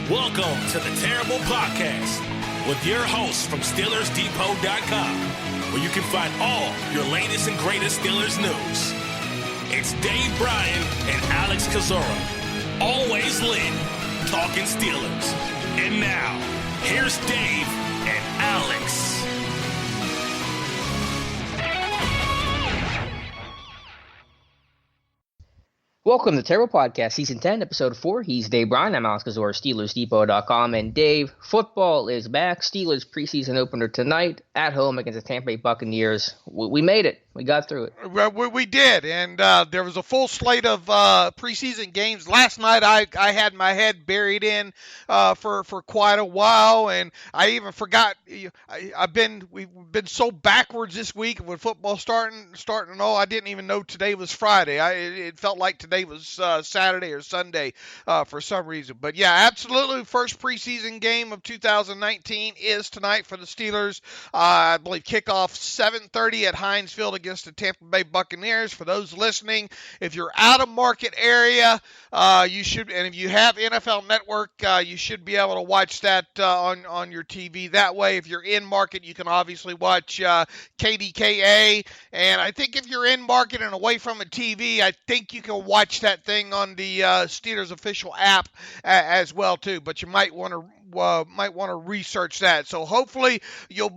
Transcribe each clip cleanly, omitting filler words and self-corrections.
Welcome to the Terrible Podcast with your hosts from SteelersDepot.com, where you can find all your latest and greatest Steelers news. It's Dave Bryan and Alex Kozora, always lit, talking Steelers. And now, here's Dave and Alex. Welcome to the Terrible Podcast, Season 10, Episode 4. He's Dave Bryan. I'm Alex Kozora, SteelersDepot.com. And Dave, football is back. Steelers preseason opener tonight at home against the Tampa Bay Buccaneers. We made it. We got through it. Well, we did, and there was a full slate of preseason games. Last night I had my head buried in for quite a while, and I even forgot. We've been so backwards this week with football starting and all. I didn't even know today was Friday. It felt like today was Saturday or Sunday for some reason. But yeah, absolutely, first preseason game of 2019 is tonight for the Steelers. I believe kickoff 7:30 at Heinz Field against the Tampa Bay Buccaneers. For those listening, if you're out of market area, you should, and if you have NFL Network, you should be able to watch that on your TV. That way, if you're in market, you can obviously watch KDKA. And I think if you're in market and away from a TV, I think you can watch that thing on the Steelers official app as well too. But you might want to research that. So hopefully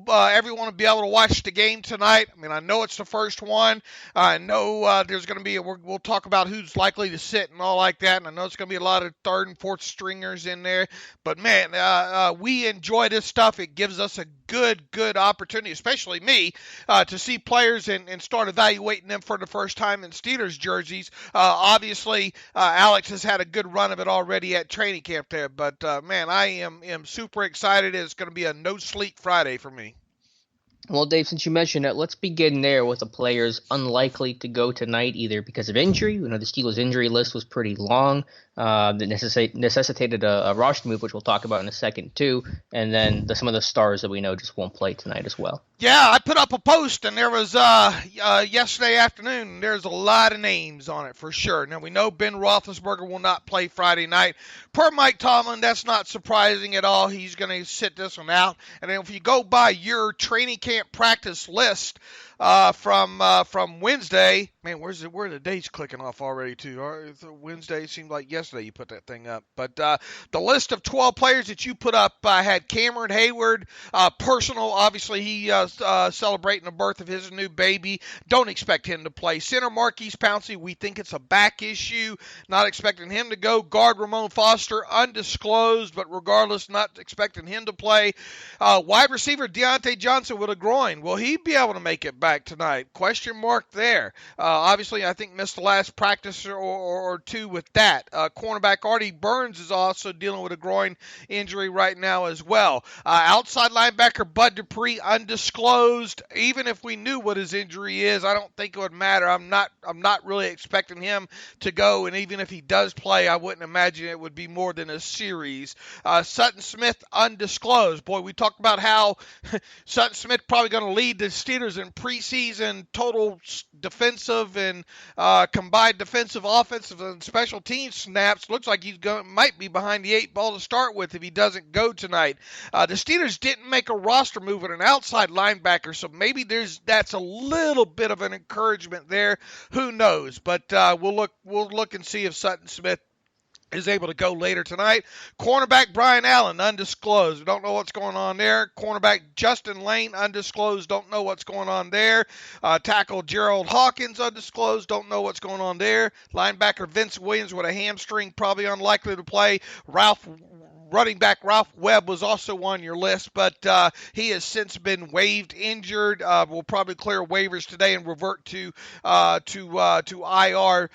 everyone will be able to watch the game tonight. I mean, I know it's the first one. I know there's going to be we'll talk about who's likely to sit and all like that. And I know it's going to be a lot of third and fourth stringers in there. But man, we enjoy this stuff. It gives us a good opportunity, especially me, to see players and start evaluating them for the first time in Steelers jerseys. Obviously, Alex has had a good run of it already at training camp there. But man, I am super excited. It's going to be a no-sleep Friday for me. Well, Dave, since you mentioned it, let's begin there with the players unlikely to go tonight, either because of injury. We know the Steelers' injury list was pretty long. That necessitated a roster move, which we'll talk about in a second, too. And then some of the stars that we know just won't play tonight as well. Yeah, I put up a post, and there was yesterday afternoon, there's a lot of names on it for sure. Now, we know Ben Roethlisberger will not play Friday night. Per Mike Tomlin, that's not surprising at all. He's going to sit this one out. And then if you go by your training camp practice list from Wednesday, man, where are the dates clicking off already too? Wednesday seemed like yesterday you put that thing up. But the list of 12 players that you put up had Cameron Hayward, personal. Obviously, he celebrating the birth of his new baby. Don't expect him to play. Center Marquise Pouncey, we think it's a back issue. Not expecting him to go. Guard Ramon Foster, undisclosed, but regardless, not expecting him to play. Wide receiver Deontay Johnson with a groin. Will he be able to make it back tonight? Question mark there. Obviously, I think missed the last practice or two with that. Cornerback Artie Burns is also dealing with a groin injury right now as well. Outside linebacker Bud Dupree, undisclosed. Even if we knew what his injury is, I don't think it would matter. I'm not really expecting him to go, and even if he does play, I wouldn't imagine it would be more than a series. Sutton Smith, undisclosed. Boy, we talked about how Sutton Smith probably going to lead the Steelers in preseason total defensive and combined defensive, offensive, and special teams snaps. Looks like might be behind the 8 ball to start with if he doesn't go tonight. The Steelers didn't make a roster move at an outside linebacker, so maybe that's a little bit of an encouragement there. Who knows? But we'll look and see if Sutton Smith is able to go later tonight. Cornerback Brian Allen, undisclosed. We don't know what's going on there. Cornerback Justin Lane, undisclosed. Don't know what's going on there. Tackle Gerald Hawkins, undisclosed. Don't know what's going on there. Linebacker Vince Williams with a hamstring, probably unlikely to play. Running back Ralph Webb was also on your list, but he has since been waived, injured. Will probably clear waivers today and revert to IR.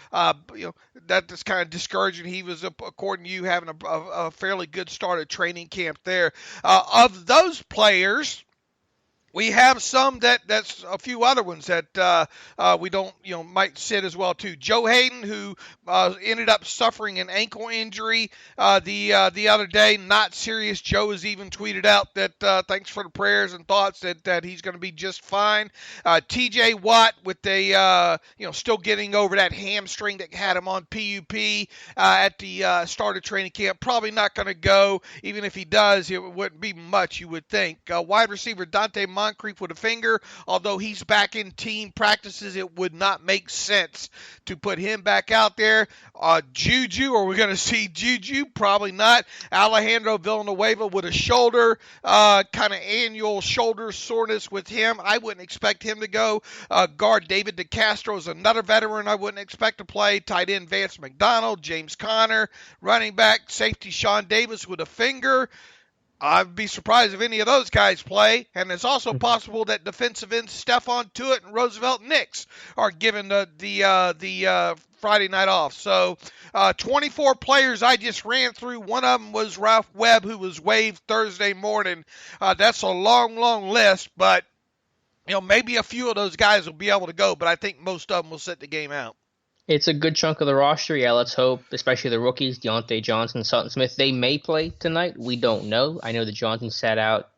That's kind of discouraging. He was, according to you, having a fairly good start at training camp there. Of those players, We have some that's a few other ones that we don't, might sit as well too. Joe Hayden, who ended up suffering an ankle injury the other day, not serious. Joe has even tweeted out that thanks for the prayers and thoughts that he's going to be just fine. T.J. Watt with a still getting over that hamstring that had him on PUP at the start of training camp. Probably not going to go. Even if he does, it wouldn't be much, you would think. Wide receiver Dante Moncrief with a finger. Although he's back in team practices, it would not make sense to put him back out there. Juju, are we going to see Juju? Probably not. Alejandro Villanueva with a shoulder, kind of annual shoulder soreness with him. I wouldn't expect him to go. Guard David DeCastro is another veteran I wouldn't expect to play. Tight end Vance McDonald, James Conner, running back safety Sean Davis with a finger. I'd be surprised if any of those guys play. And it's also possible that defensive ends Stephon Tuitt and Roosevelt Nix are given the Friday night off. So 24 players I just ran through. One of them was Ralph Webb, who was waived Thursday morning. That's a long, long list, but maybe a few of those guys will be able to go, but I think most of them will sit the game out. It's a good chunk of the roster. Yeah, let's hope, especially the rookies, Deontay Johnson, Sutton Smith. They may play tonight. We don't know. I know that Johnson sat out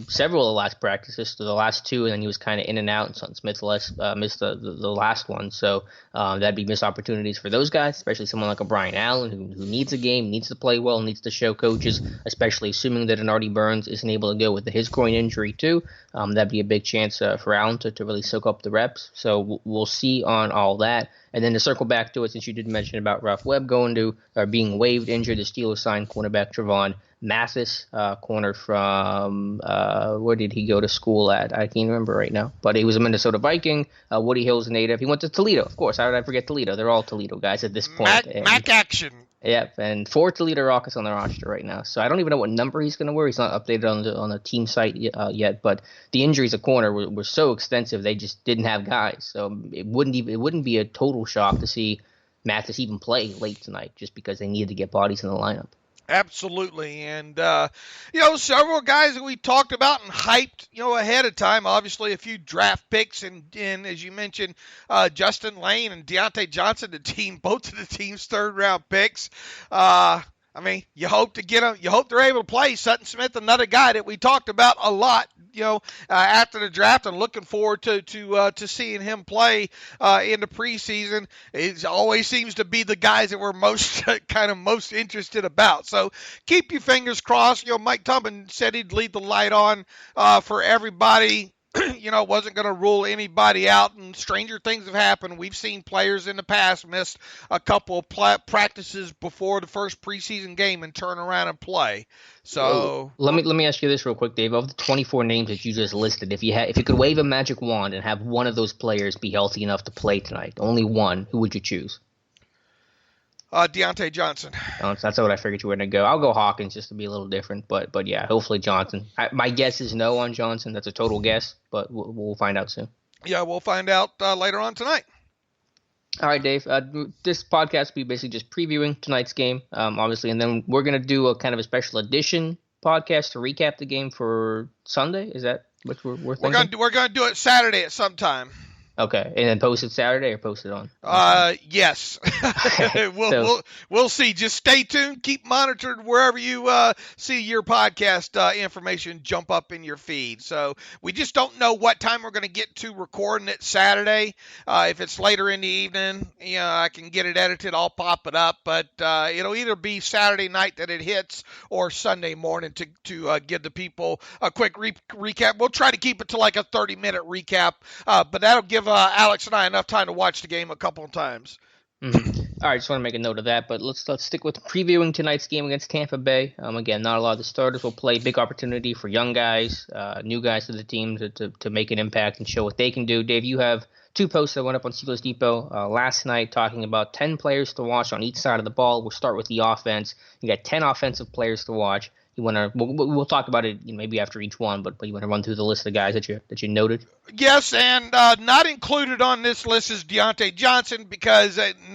several of the last practices, to the last two, and then he was kind of in and out, and Sutton Smith missed the last one. So that'd be missed opportunities for those guys, especially someone like a Brian Allen who needs a game, needs to play well, needs to show coaches, especially assuming that an Artie Burns isn't able to go with his groin injury too. That'd be a big chance for Allen to really soak up the reps. So we'll see on all that. And then to circle back to it, since you did mention about Ralph Webb being waived, injured, the Steelers signed cornerback Trevon Mathis, corner from where did he go to school at? I can't remember right now, but he was a Minnesota Viking, Woody Hills native. He went to Toledo, of course. How did I forget Toledo? They're all Toledo guys at this point. Mac action. Yep, and 4 Toledo Rockets on the roster right now. So I don't even know what number he's going to wear. He's not updated on the team site yet. But the injuries at corner were so extensive, they just didn't have guys. So it wouldn't be a total shock to see Mathis even play late tonight, just because they needed to get bodies in the lineup. Absolutely. And, several guys that we talked about and hyped, ahead of time. Obviously, a few draft picks and as you mentioned, Justin Lane and Deontay Johnson, both of the team's third-round picks. You hope to get them. You hope they're able to play. Sutton Smith, another guy that we talked about a lot, after the draft, and looking forward to seeing him play in the preseason. It always seems to be the guys that we're most interested about. So keep your fingers crossed. Mike Tomlin said he'd leave the light on for everybody. Wasn't going to rule anybody out, and stranger things have happened. We've seen players in the past miss a couple of practices before the first preseason game and turn around and play. So let me ask you this real quick, Dave. Of the 24 names that you just listed, if you could wave a magic wand and have one of those players be healthy enough to play tonight, only one, who would you choose? Deontay Johnson. That's what I figured you were going to go. I'll go Hawkins just to be a little different, but yeah, hopefully Johnson. My guess is no on Johnson. That's a total guess, but we'll find out soon. Yeah, we'll find out later on tonight. All right, Dave. This podcast will be basically just previewing tonight's game, obviously, and then we're going to do a kind of a special edition podcast to recap the game for Sunday. Is that what we're thinking? We're going to do it Saturday at some time. Okay, and then post it Saturday or post it on? Yes. We'll see. Just stay tuned. Keep monitored wherever you see your podcast information jump up in your feed. So we just don't know what time we're going to get to recording it Saturday. If it's later in the evening, I can get it edited. I'll pop it up. But it'll either be Saturday night that it hits or Sunday morning to give the people a quick recap. We'll try to keep it to like a 30-minute recap, but that'll give Alex and I enough time to watch the game a couple of times. Mm-hmm. All right, just want to make a note of that, but let's stick with previewing tonight's game against Tampa Bay. Again, not a lot of the starters will play. Big opportunity for young guys, new guys to the team to make an impact and show what they can do. Dave, you have 2 posts that went up on Steelers Depot last night talking about 10 players to watch on each side of the ball. We'll start with the offense. You got 10 offensive players to watch. You want to? We'll talk about it maybe after each one, but you want to run through the list of the guys that you noted. Yes, and not included on this list is Deontay Johnson because in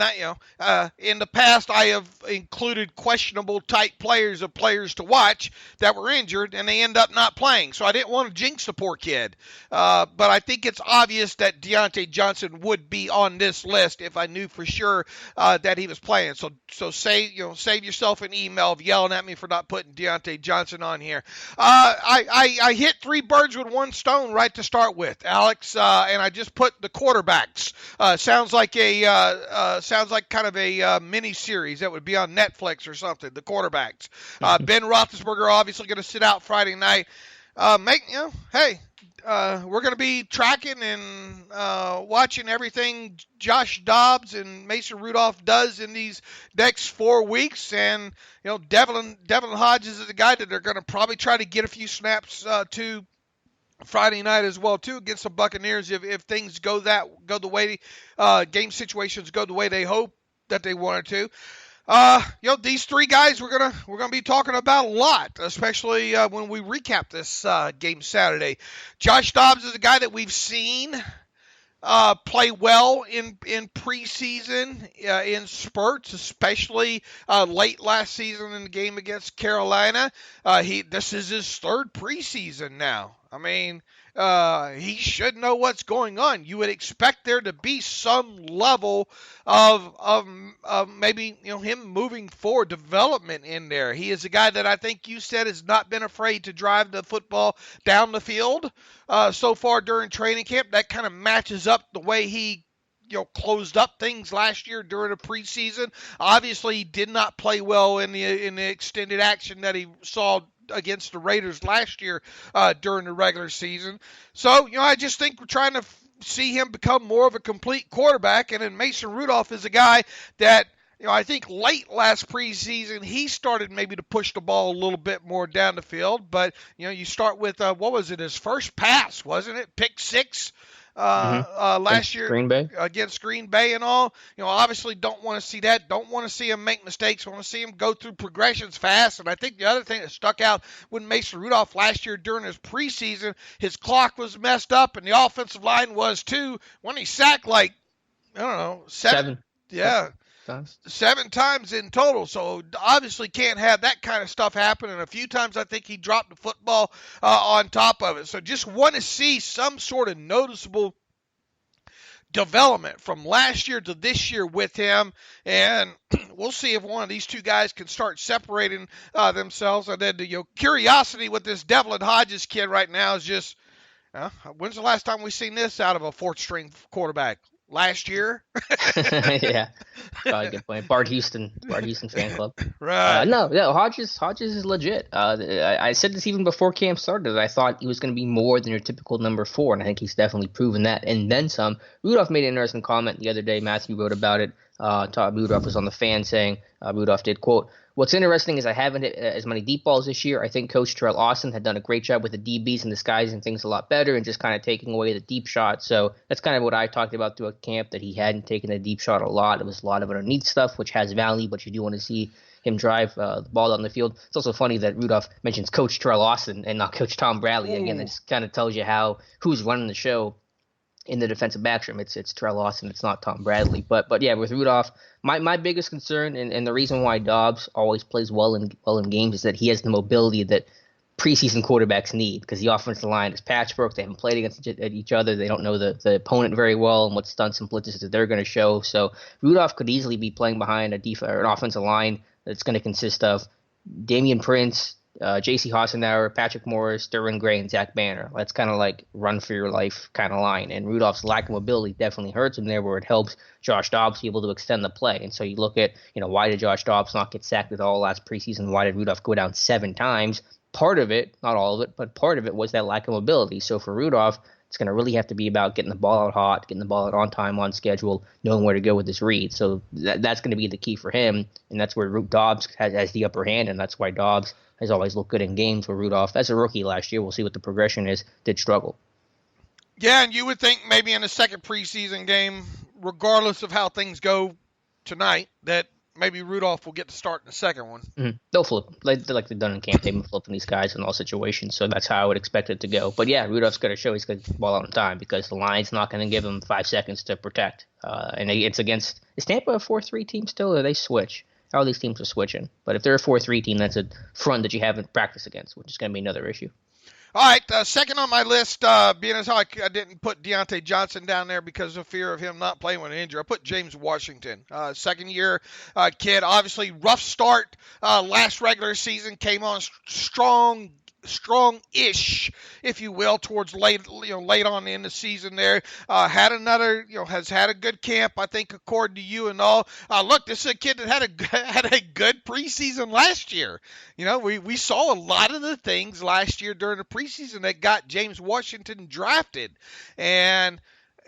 the past I have included questionable type players of players to watch that were injured and they end up not playing. So I didn't want to jinx the poor kid. But I think it's obvious that Deontay Johnson would be on this list if I knew for sure that he was playing. So save yourself an email of yelling at me for not putting Deontay Johnson on here. I hit 3 birds with 1 stone right to start with, Alex, and I just put the quarterbacks. Sounds like kind of a mini series that would be on Netflix or something. The quarterbacks. Ben Roethlisberger obviously going to sit out Friday night. Hey, we're going to be tracking and watching everything Josh Dobbs and Mason Rudolph does in these next 4 weeks, and Devlin Hodges is a guy that they're going to probably try to get a few snaps to Friday night as well too against the Buccaneers if things go the way game situations go the way they hope that they wanted to. These 3 guys we're gonna be talking about a lot, especially when we recap this game Saturday. Josh Dobbs is a guy that we've seen play well in preseason in spurts, especially late last season in the game against Carolina. This is his 3rd preseason now. I mean, he should know what's going on. You would expect there to be some level of maybe him moving forward, development in there. He is a guy that I think you said has not been afraid to drive the football down the field so far during training camp. That kind of matches up the way he closed up things last year during the preseason. Obviously, he did not play well in the extended action that he saw against the Raiders last year during the regular season. So, I just think we're trying to see him become more of a complete quarterback. And then Mason Rudolph is a guy that, I think late last preseason, he started maybe to push the ball a little bit more down the field. But, you start with, what was it, his first pass, wasn't it? Pick 6. Last year against Green Bay and all. Obviously don't want to see that. Don't want to see him make mistakes. Want to see him go through progressions fast. And I think the other thing that stuck out with Mason Rudolph last year during his preseason, his clock was messed up and the offensive line was too. When he sacked 7. Yeah. 7 times in total, so obviously can't have that kind of stuff happen. And a few times I think he dropped the football on top of it. So just want to see some sort of noticeable development from last year to this year with him, and we'll see if one of these 2 guys can start separating themselves. And then the curiosity with this Devlin Hodges kid right now is just, when's the last time we seen this out of a 4th-string quarterback? Last year? Yeah, probably a good point. Bart Houston fan club. Right. Hodges is legit. I said this even before camp started. I thought he was going to be more than your typical number 4, and I think he's definitely proven that. And then some. Rudolph made an interesting comment the other day. Matthew wrote about it. Rudolph was on the fan saying, Rudolph did, quote, "What's interesting is I haven't hit as many deep balls this year. I think Coach Terrell Austin had done a great job with the DBs and disguising things a lot better and just kind of taking away the deep shot." So that's kind of what I talked about throughout camp, that he hadn't taken the deep shot a lot. It was a lot of underneath stuff, which has value, but you do want to see him drive the ball down the field. It's also funny that Rudolph mentions Coach Terrell Austin and not Coach Tom Bradley. Again, it just kind of tells you who's running the show in the defensive back room. It's Terrell Austin. It's not Tom Bradley. But yeah, with Rudolph, my biggest concern and the reason why Dobbs always plays well in games is that he has the mobility that preseason quarterbacks need, because the offensive line is patchwork. They haven't played against each other. They don't know the opponent very well and what stunts and blitzes that they're going to show. So Rudolph could easily be playing behind an offensive line that's going to consist of Damian Prince, J.C. Hassenauer, Patrick Morris, Derwin Gray, and Zach Banner. That's kind of like run for your life kind of line. And Rudolph's lack of mobility definitely hurts him there, where it helps Josh Dobbs be able to extend the play. And so you look at, why did Josh Dobbs not get sacked at all last preseason? Why did Rudolph go down 7 times? Part of it, not all of it, but part of it was that lack of mobility. So for Rudolph, it's going to really have to be about getting the ball out hot, getting the ball out on time, on schedule, knowing where to go with his read. So that's going to be the key for him, and that's where Dobbs has the upper hand, and that's why Dobbs has always looked good in games where Rudolph, as a rookie last year, we'll see what the progression is, did struggle. Yeah, and you would think maybe in the second preseason game, regardless of how things go tonight, that maybe Rudolph will get to start in the second one. Mm-hmm. They'll flip like they've done in camp. They've been flipping these guys in all situations, so that's how I would expect it to go. But yeah, Rudolph's got to show he's going to ball out in time because the line's not going to give him 5 seconds to protect. And it's against – is Tampa a 4-3 team still, or they switch? All these teams are switching. But if they're a 4-3 team, that's a front that you haven't practiced against, which is going to be another issue. All right, second on my list, being as how I didn't put Deontay Johnson down there because of fear of him not playing with an injury, I put James Washington, second-year kid. Obviously, rough start last regular season, came on strong-ish, if you will, towards late on in the season there. Has had a good camp, I think, according to you and all. Look, this is a kid that had a good preseason last year. We saw a lot of the things last year during the preseason that got James Washington drafted. And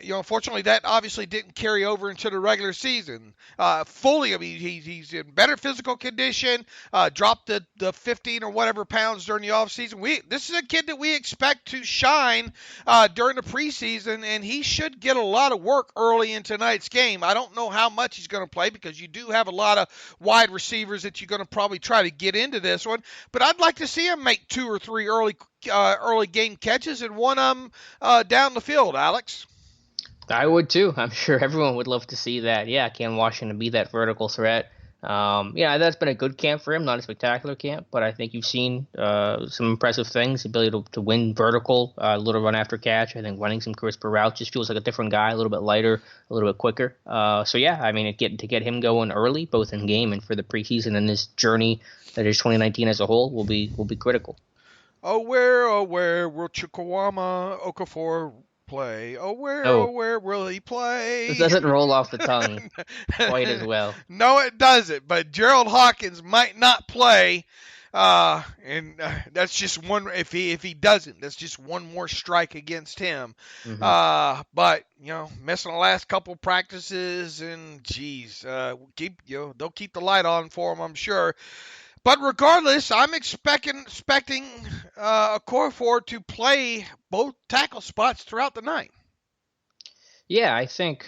unfortunately, that obviously didn't carry over into the regular season fully. I mean, he's in better physical condition, dropped the 15 or whatever pounds during the offseason. This is a kid that we expect to shine during the preseason, and he should get a lot of work early in tonight's game. I don't know how much he's going to play because you do have a lot of wide receivers that you're going to probably try to get into this one, but I'd like to see him make 2 or 3 early game catches and one of them down the field, Alex. I would too. I'm sure everyone would love to see that. Yeah, can Washington be that vertical threat? That's been a good camp for him, not a spectacular camp, but I think you've seen some impressive things, the ability to win vertical, a little run after catch. I think running some crisper routes just feels like a different guy, a little bit lighter, a little bit quicker. To get him going early, both in game and for the preseason and this journey that is 2019 as a whole will be critical. Oh, where will Chukwuma Okafor play? Oh, where will he play? This doesn't roll off the tongue quite as well. No, it doesn't. But Gerald Hawkins might not play, and that's just one. If he doesn't, that's just one more strike against him. Mm-hmm. But missing the last couple practices, and they'll keep the light on for him, I'm sure. But regardless, I'm expecting Okorafor to play both tackle spots throughout the night. Yeah, I think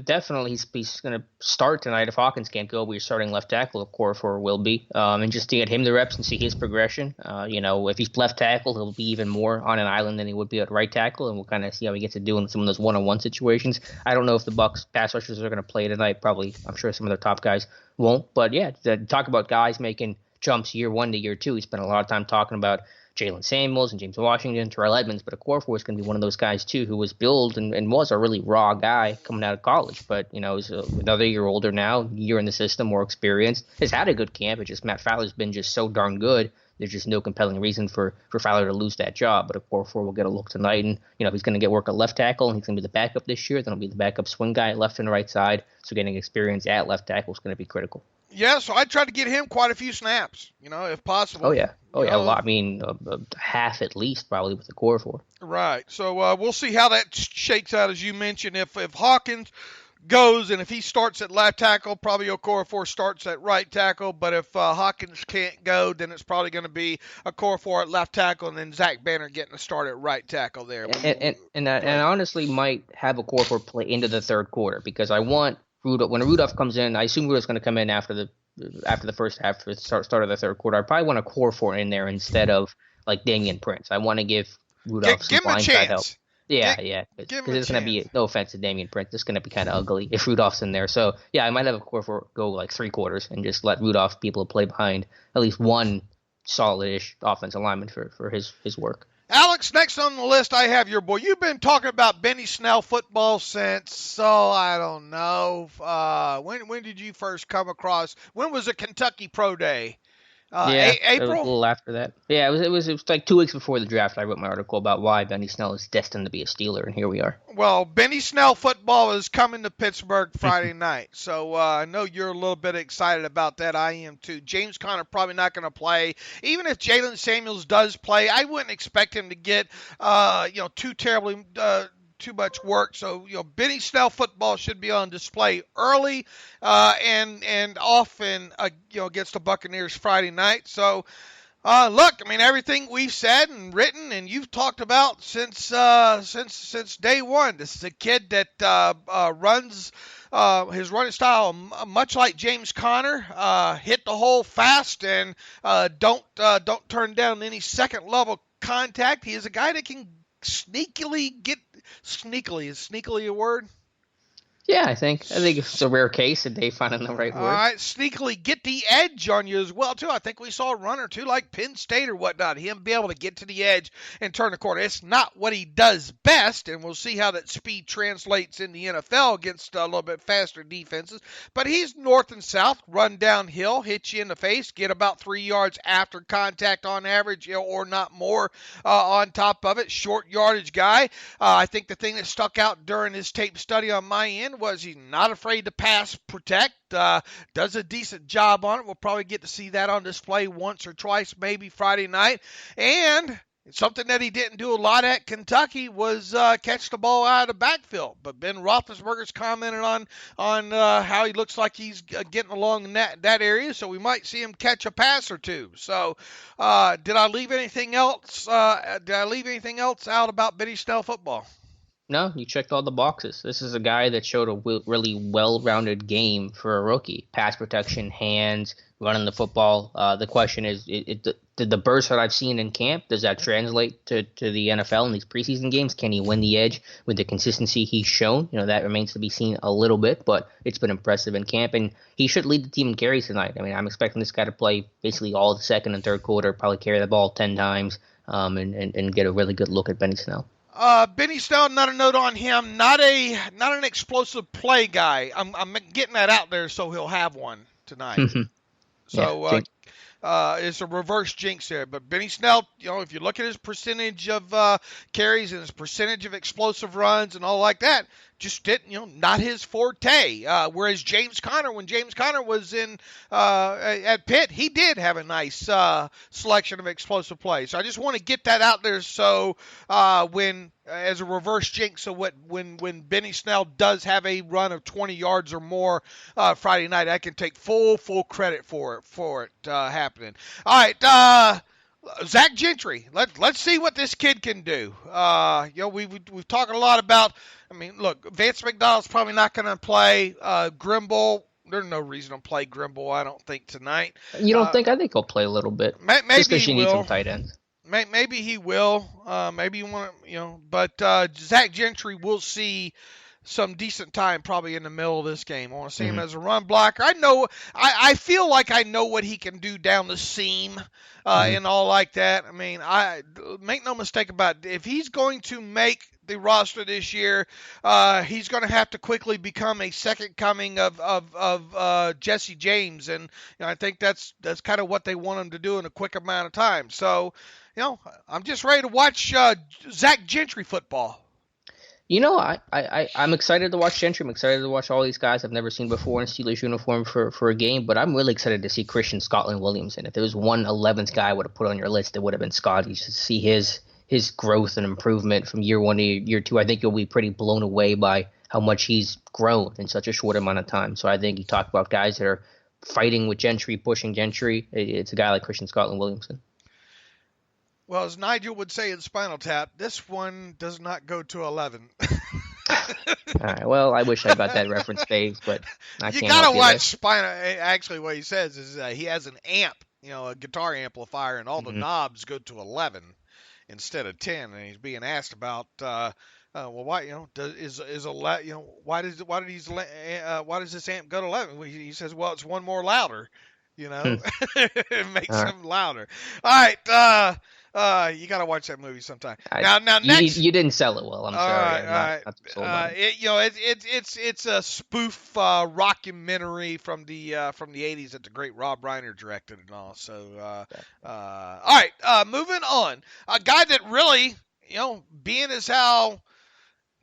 definitely he's going to start tonight. If Hawkins can't go, we're starting left tackle. Okorafor will be, and just to get him the reps and see his progression. If he's left tackle, he'll be even more on an island than he would be at right tackle, and we'll kind of see how he gets to do in some of those one-on-one situations. I don't know if the Bucs pass rushers are going to play tonight. Probably, I'm sure some of their top guys won't. But yeah, talk about guys making jumps year 1 to year 2. He spent a lot of time talking about Jalen Samuels and James Washington, Terrell Edmonds, but Okorafor is going to be one of those guys too who was billed and was a really raw guy coming out of college, but is another year older now, year in the system, more experienced, has had a good camp. It's just Matt Fowler's been just so darn good. There's just no compelling reason for Fowler to lose that job, but Okorafor will get a look tonight, and he's going to get work at left tackle, and he's going to be the backup this year. Then he'll be the backup swing guy at left and right side, so getting experience at left tackle is going to be critical. Yeah, so I tried to get him quite a few snaps, if possible. Oh, yeah. A lot. I mean, half at least probably with the Okorafor. Right. So we'll see how that shakes out, as you mentioned. If Hawkins goes and if he starts at left tackle, probably Okorafor starts at right tackle. But if Hawkins can't go, then it's probably going to be Okorafor at left tackle and then Zach Banner getting a start at right tackle there. And I honestly might have Okorafor play into the third quarter because I want Rudolph, when Rudolph comes in, I assume Rudolph's going to come in after the first half, for the start of the third quarter. I probably want Okorafor in there instead of like Damian Prince. I want to give Rudolph some blindside help. Yeah, because it's going to be, no offense to Damian Prince, it's going to be kind of ugly if Rudolph's in there. So yeah, I might have Okorafor go like 3 quarters and just let Rudolph be able to play behind at least one solid-ish offensive lineman for his work. Alex, next on the list, I have your boy. You've been talking about Benny Snell football since, I don't know. When did you first come across? When was the Kentucky Pro Day? April? It was a little after that. Yeah, it was like 2 weeks before the draft. I wrote my article about why Benny Snell is destined to be a Steeler, and here we are. Well, Benny Snell football is coming to Pittsburgh Friday night, so I know you're a little bit excited about that. I am too. James Conner probably not going to play. Even if Jalen Samuels does play, I wouldn't expect him to get too much work. So, Benny Snell football should be on display early and often, against the Buccaneers Friday night. So, Look, I mean, everything we've said and written and you've talked about since day one. This is a kid that runs his running style much like James Conner. Hit the hole fast and don't turn down any second level contact. He is a guy that can sneakily get sneakily. Is sneakily a word? Yeah, I think it's a rare case that they find the right word. All right, sneakily get the edge on you as well, too. I think we saw a run or two like Penn State or whatnot, him be able to get to the edge and turn the corner. It's not what he does best, and we'll see how that speed translates in the NFL against a little bit faster defenses. But he's north and south, run downhill, hit you in the face, get about 3 yards after contact on average, or not more on top of it. Short yardage guy. I think the thing that stuck out during his tape study on my end was he's not afraid to pass protect, does a decent job on it. We'll probably get to see that on display once or twice, maybe Friday night. And something that he didn't do a lot at Kentucky was catch the ball out of the backfield. But Ben Roethlisberger's commented on how he looks like he's getting along in that area, so we might see him catch a pass or two. So did I leave anything else? Out about Benny Snell football? No, you checked all the boxes. This is a guy that showed a really well-rounded game for a rookie. Pass protection, hands, running the football. The question is, did the burst that I've seen in camp, does that translate to the NFL in these preseason games? Can he win the edge with the consistency he's shown? That remains to be seen a little bit, but it's been impressive in camp, and he should lead the team in carries tonight. I mean, I'm expecting this guy to play basically all the second and third quarter, probably carry the ball 10 times, and get a really good look at Benny Snell. Benny Snell, another note on him, not an explosive play guy. I'm getting that out there so he'll have one tonight. So it's a reverse jinx there. But Benny Snell, if you look at his percentage of carries and his percentage of explosive runs and all like that, just didn't, not his forte. Whereas James Conner, when James Conner was in at Pitt, he did have a nice selection of explosive plays. So I just want to get that out there. So when as a reverse jinx, so when Benny Snell does have a run of 20 yards or more Friday night, I can take full credit for it happening. All right. Zach Gentry, let's see what this kid can do. We've talked a lot about. I mean, look, Vance McDonald's probably not going to play. Grimble, there's no reason to play Grimble, I don't think, tonight. You don't think? I think he'll play a little bit. Maybe just because you need some tight ends. Maybe he will. Maybe you want to, but Zach Gentry will see some decent time probably in the middle of this game. I want to see him as a run blocker. I feel like I know what he can do down the seam and all like that. I mean, I make no mistake about it. If he's going to make the roster this year, he's going to have to quickly become a second coming of Jesse James, and I think that's kind of what they want him to do in a quick amount of time. So, I'm just ready to watch Zach Gentry football. I'm excited to watch Gentry. I'm excited to watch all these guys I've never seen before in a Steelers uniform for a game, but I'm really excited to see Christian Scotland-Williamson. If there was one 11th guy I would have put on your list, it would have been Scotty. Just to see his growth and improvement from year one to year two, I think you'll be pretty blown away by how much he's grown in such a short amount of time. So I think you talk about guys that are fighting with Gentry, pushing Gentry. It's a guy like Christian Scotland-Williamson. Well, as Nigel would say in Spinal Tap, this one does not go to 11. All right. Well, I wish I got that reference, Dave, but I can't. You gotta watch Spinal. Actually, what he says is he has an amp, a guitar amplifier, and all the knobs go to 11 instead of 10. And he's being asked about, why, why does this amp go to 11? He says, well, it's one more louder, it makes him louder. All right. You got to watch that movie sometime. Now, next, you didn't sell it well. I'm sorry. All right. It's a spoof rockumentary from the 80s that the great Rob Reiner directed and all. So, all right. Moving on. A guy that really, being as how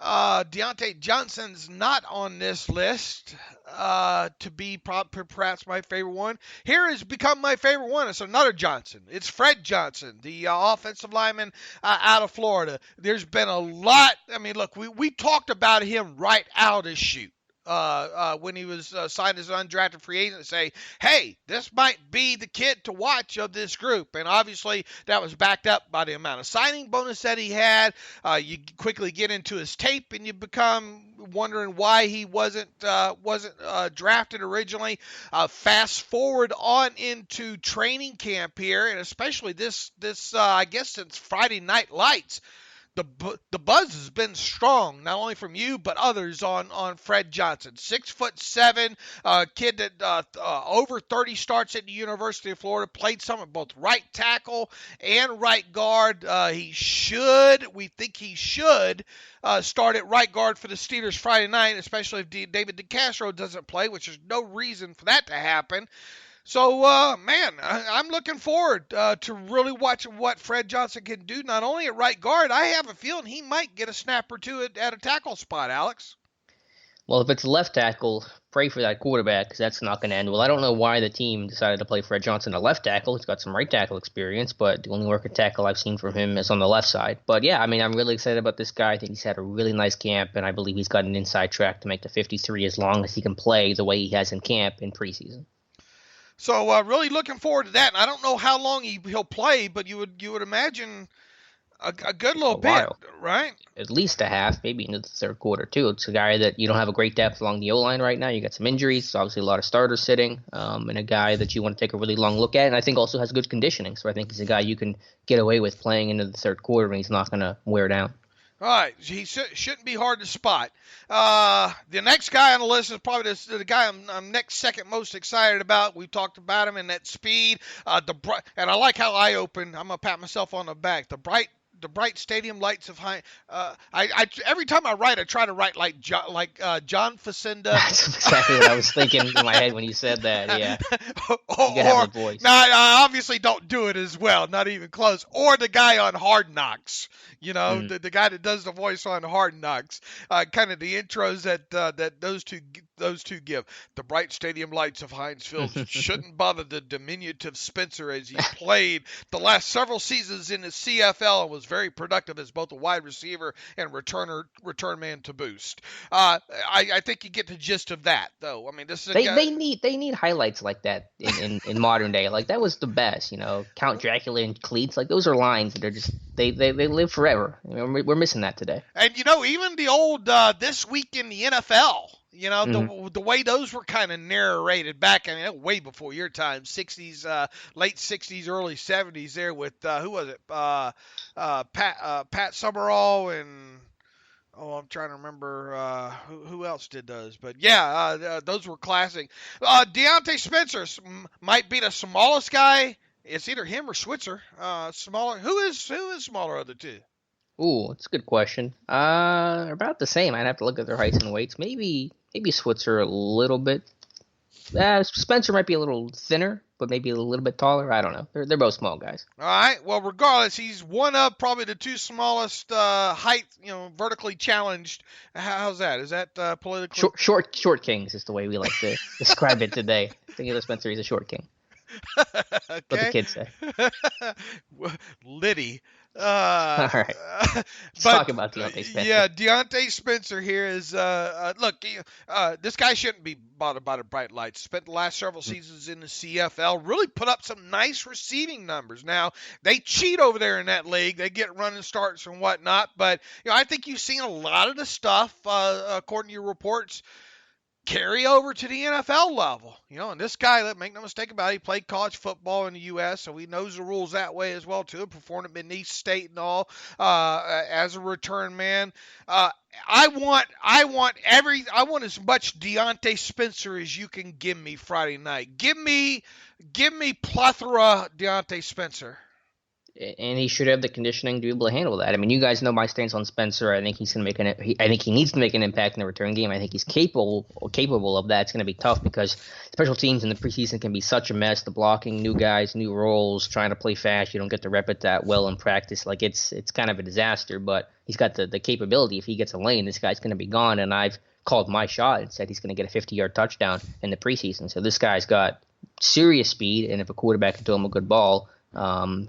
Deontay Johnson's not on this list to be perhaps my favorite one. Here has become my favorite one. It's another Johnson. It's Fred Johnson, the offensive lineman out of Florida. There's been a lot. I mean, look, we talked about him right out of the chute. when he was signed as an undrafted free agent, say, hey, this might be the kid to watch of this group. And obviously that was backed up by the amount of signing bonus that he had. You quickly get into his tape and you become wondering why he wasn't drafted originally. Fast forward on into training camp here, and especially this I guess since Friday Night Lights, the buzz has been strong, not only from you but others on Fred Johnson. 6'7", kid that over 30 starts at the University of Florida, played some at both right tackle and right guard. We think he should start at right guard for the Steelers Friday night, especially if David DeCastro doesn't play, which there's no reason for that to happen. So, man, I'm looking forward to really watching what Fred Johnson can do, not only at right guard. I have a feeling he might get a snap or two at a tackle spot, Alex. Well, if it's left tackle, pray for that quarterback, because that's not going to end well. I don't know why the team decided to play Fred Johnson at left tackle. He's got some right tackle experience, but the only work at tackle I've seen from him is on the left side. But yeah, I mean, I'm really excited about this guy. I think he's had a really nice camp, and I believe he's got an inside track to make the 53 as long as he can play the way he has in camp in preseason. So really looking forward to that. And I don't know how long he'll play, but you would imagine a good little bit, right? At least a half, maybe into the third quarter too. It's a guy that you don't have a great depth along the O-line right now. You got some injuries, obviously a lot of starters sitting, and a guy that you want to take a really long look at. And I think also has good conditioning. So I think he's a guy you can get away with playing into the third quarter, and he's not going to wear down. All right, he shouldn't be hard to spot. The next guy on the list is probably the guy I'm next second most excited about. We talked about him in that speed. And I like how I open. I'm gonna pat myself on the back. The bright stadium lights of Heinz. I every time I write, I try to write like John Facenda. That's exactly what I was thinking in my head when you said that. Yeah, you have the voice. No, I obviously don't do it as well, not even close. Or the guy on Hard Knocks. You know, the guy that does the voice on Hard Knocks, kind of the intros that those two give. The bright stadium lights of Heinz Field shouldn't bother the diminutive Spencer as he played the last several seasons in the CFL and was very productive as both a wide receiver and return man to boost. I think you get the gist of that, though. I mean, this is they need highlights like that in modern day. Like that was the best, you know, Count Dracula and cleats. Like those are lines that are just they live forever. I mean, we're missing that today. And you know, even the old This Week in the NFL. You know, the way those were kind of narrated back, I mean, way before your time, 60s, late 60s, early 70s there with, who was it? Pat Summerall and, I'm trying to remember who else did those. But, yeah, those were classic. Deontay Spencer might be the smallest guy. It's either him or Switzer. Smaller. Who is smaller of the two? Ooh, that's a good question. About the same. I'd have to look at their heights and weights. Maybe Switzer a little bit. Spencer might be a little thinner, but maybe a little bit taller. I don't know. They're both small guys. All right. Well, regardless, he's one of probably the two smallest height, vertically challenged. How's that? Is that politically? Short kings is the way we like to describe it today. Thinking of Spencer, he's a short king. Okay. What the kids say. Liddy. All right. Let's talk about Deontay Spencer. Yeah, Deontay Spencer here is, look, this guy shouldn't be bothered by the bright lights. Spent the last several seasons in the CFL, really put up some nice receiving numbers. Now, they cheat over there in that league. They get running starts and whatnot, but, I think you've seen a lot of the stuff, according to your reports, carry over to the NFL level. And this guy, make no mistake about it, he played college football in the U.S., so he knows the rules that way as well, too. Performed at Beneath State and all as a return man. I want as much Deontay Spencer as you can give me Friday night. Give me plethora Deontay Spencer. And he should have the conditioning to be able to handle that. I mean, you guys know my stance on Spencer. I think I think he needs to make an impact in the return game. I think he's capable of that. It's going to be tough because special teams in the preseason can be such a mess. The blocking, new guys, new roles, trying to play fast. You don't get to rep it that well in practice. Like it's kind of a disaster. But he's got the capability. If he gets a lane, this guy's going to be gone. And I've called my shot and said he's going to get a 50-yard touchdown in the preseason. So this guy's got serious speed. And if a quarterback can throw him a good ball,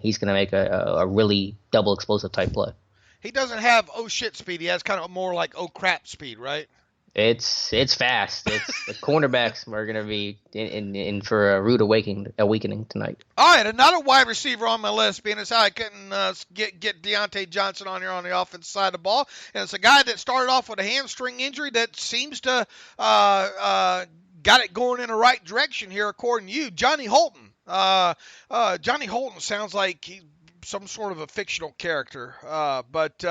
he's going to make a really double explosive type play. He doesn't have oh shit speed. He has kind of more like oh crap speed, right? It's fast. It's the cornerbacks are going to be in for a rude awakening tonight. All right, another wide receiver on my list, being as how I couldn't get Deontay Johnson on here on the offensive side of the ball, and it's a guy that started off with a hamstring injury that seems to got it going in the right direction here, according to you, Johnny Holton. Johnny Holton sounds like he's some sort of a fictional character, but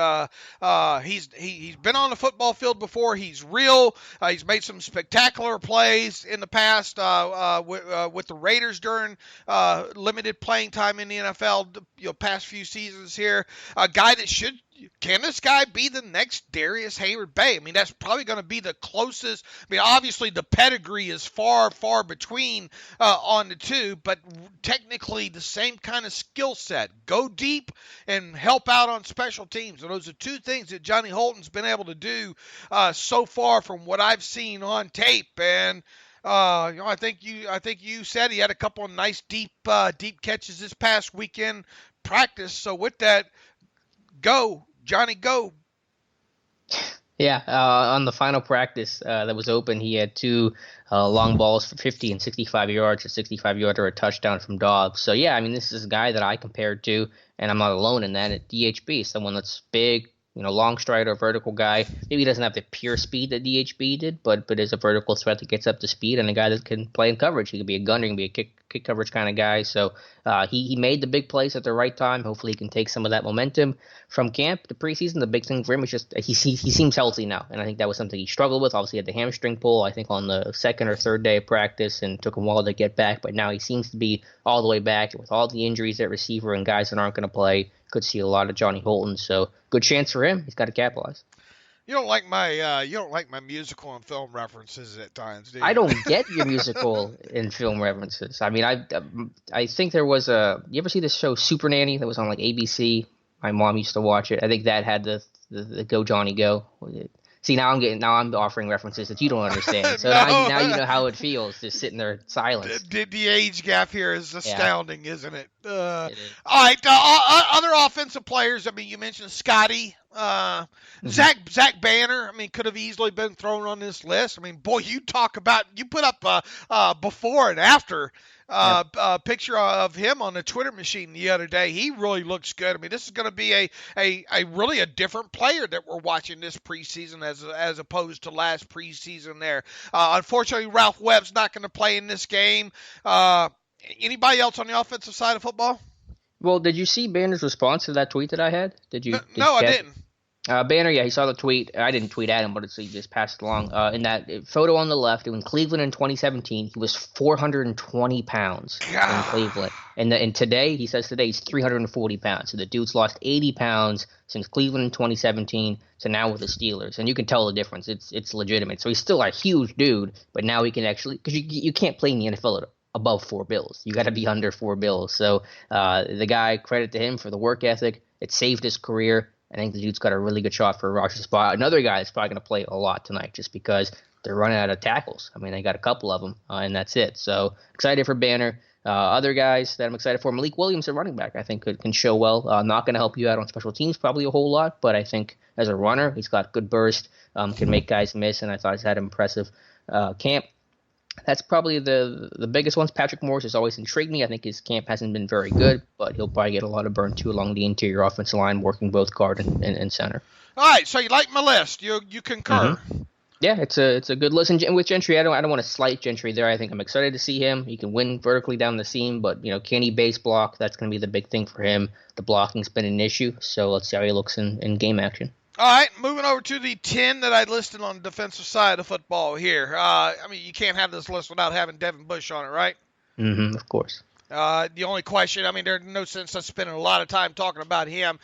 he's been on the football field before. He's real. He's made some spectacular plays in the past with the Raiders during limited playing time in the NFL. Past few seasons here. A guy that can this guy be the next Darius Hayward-Bay? I mean, that's probably going to be the closest. I mean, obviously the pedigree is far, far between on the two, but technically the same kind of skill set. Go deep and help out on special teams. And those are two things that Johnny Holton's been able to do so far from what I've seen on tape. And I think you said he had a couple of nice deep catches this past weekend practice. So with that, go, Johnny, go. Yeah, on the final practice that was open, he had two long balls for 50 and 65 yards, a 65-yarder, a touchdown from Dobbs. So, yeah, I mean, this is a guy that I compared to, and I'm not alone in that, at DHB, someone that's big, long strider, vertical guy. Maybe he doesn't have the pure speed that DHB did, but is a vertical threat that gets up to speed, and a guy that can play in coverage. He could be a gunner, he can be a kick coverage kind of guy. So he made the big plays at the right time. Hopefully he can take some of that momentum from camp to preseason. The big thing for him is just he seems healthy now, and I think that was something he struggled with. Obviously he had the hamstring pull, I think, on the second or third day of practice, and took him a while to get back, but now he seems to be all the way back with all the injuries at receiver and guys that aren't going to play. Could see a lot of Johnny Holton, so good chance for him. He's got to capitalize. You don't like my musical and film references at times, do you? I don't get your musical and film references. I mean, I think there was you ever see this show Super Nanny that was on like ABC? My mom used to watch it. I think that had the Go Johnny Go. See, now I'm offering references that you don't understand. So no. now you know how it feels, just sitting there in silence. The age gap here is astounding, isn't it? It is. All right, other offensive players. I mean, you mentioned Scotty, Zach Banner. I mean, could have easily been thrown on this list. I mean, boy, you put up before and after. Picture of him on the Twitter machine the other day. He really looks good. I mean, this is going to be a really a different player that we're watching this preseason as opposed to last preseason there. Unfortunately, Ralph Webb's not going to play in this game. Anybody else on the offensive side of football? Well, did you see Banner's response to that tweet that I had? No, I didn't. Banner, yeah, he saw the tweet. I didn't tweet at him, but he just passed it along. In that photo on the left, in Cleveland in 2017, he was 420 pounds in Cleveland. And today, he says today, he's 340 pounds. So the dude's lost 80 pounds since Cleveland in 2017 to now with the Steelers. And you can tell the difference. It's legitimate. So he's still a huge dude, but now he can actually – because you can't play in the NFL above $4 billion. You got to be under $4 billion. So the guy, credit to him for the work ethic. It saved his career. I think the dude's got a really good shot for a roster spot. Another guy that's probably going to play a lot tonight just because they're running out of tackles. I mean, they got a couple of them, and that's it. So excited for Banner. Other guys that I'm excited for, Malik Williams, a running back, I think can show well. Not going to help you out on special teams probably a whole lot, but I think as a runner, he's got good burst, can make guys miss, and I thought he's had an impressive camp. That's probably the biggest ones. Patrick Morris has always intrigued me. I think his camp hasn't been very good, but he'll probably get a lot of burn too along the interior offensive line, working both guard and center. All right, so you like my list. You concur. Mm-hmm. Yeah, it's a good list. And with Gentry, I don't want to slight Gentry there. I think I'm excited to see him. He can win vertically down the seam, but can he base block? That's going to be the big thing for him. The blocking's been an issue, so let's see how he looks in game action. All right, moving over to the 10 that I listed on the defensive side of football here. I mean, you can't have this list without having Devin Bush on it, right? Mm-hmm, of course. The only question, I mean, there's no sense us spending a lot of time talking about him.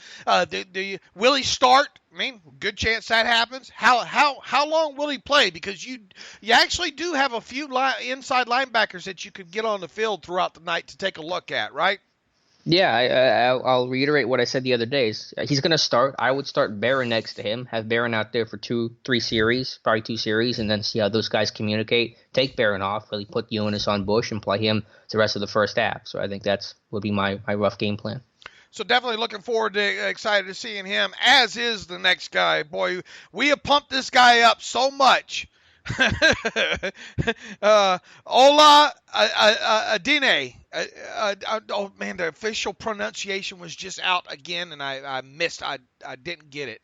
Will he start? I mean, good chance that happens. How long will he play? Because you actually do have a few inside linebackers that you could get on the field throughout the night to take a look at, right? Yeah, I'll reiterate what I said the other day. He's going to start. I would start Barron next to him, have Barron out there for 2-3 series, probably 2 series, and then see how those guys communicate. Take Barron off, really put Eunice on Bush, and play him the rest of the first half. So I think would be my rough game plan. So definitely looking forward to, excited to seeing him, as is the next guy. Boy, we have pumped this guy up so much. Ola Adine. Oh man, the official pronunciation was just out again, and I missed. I didn't get it.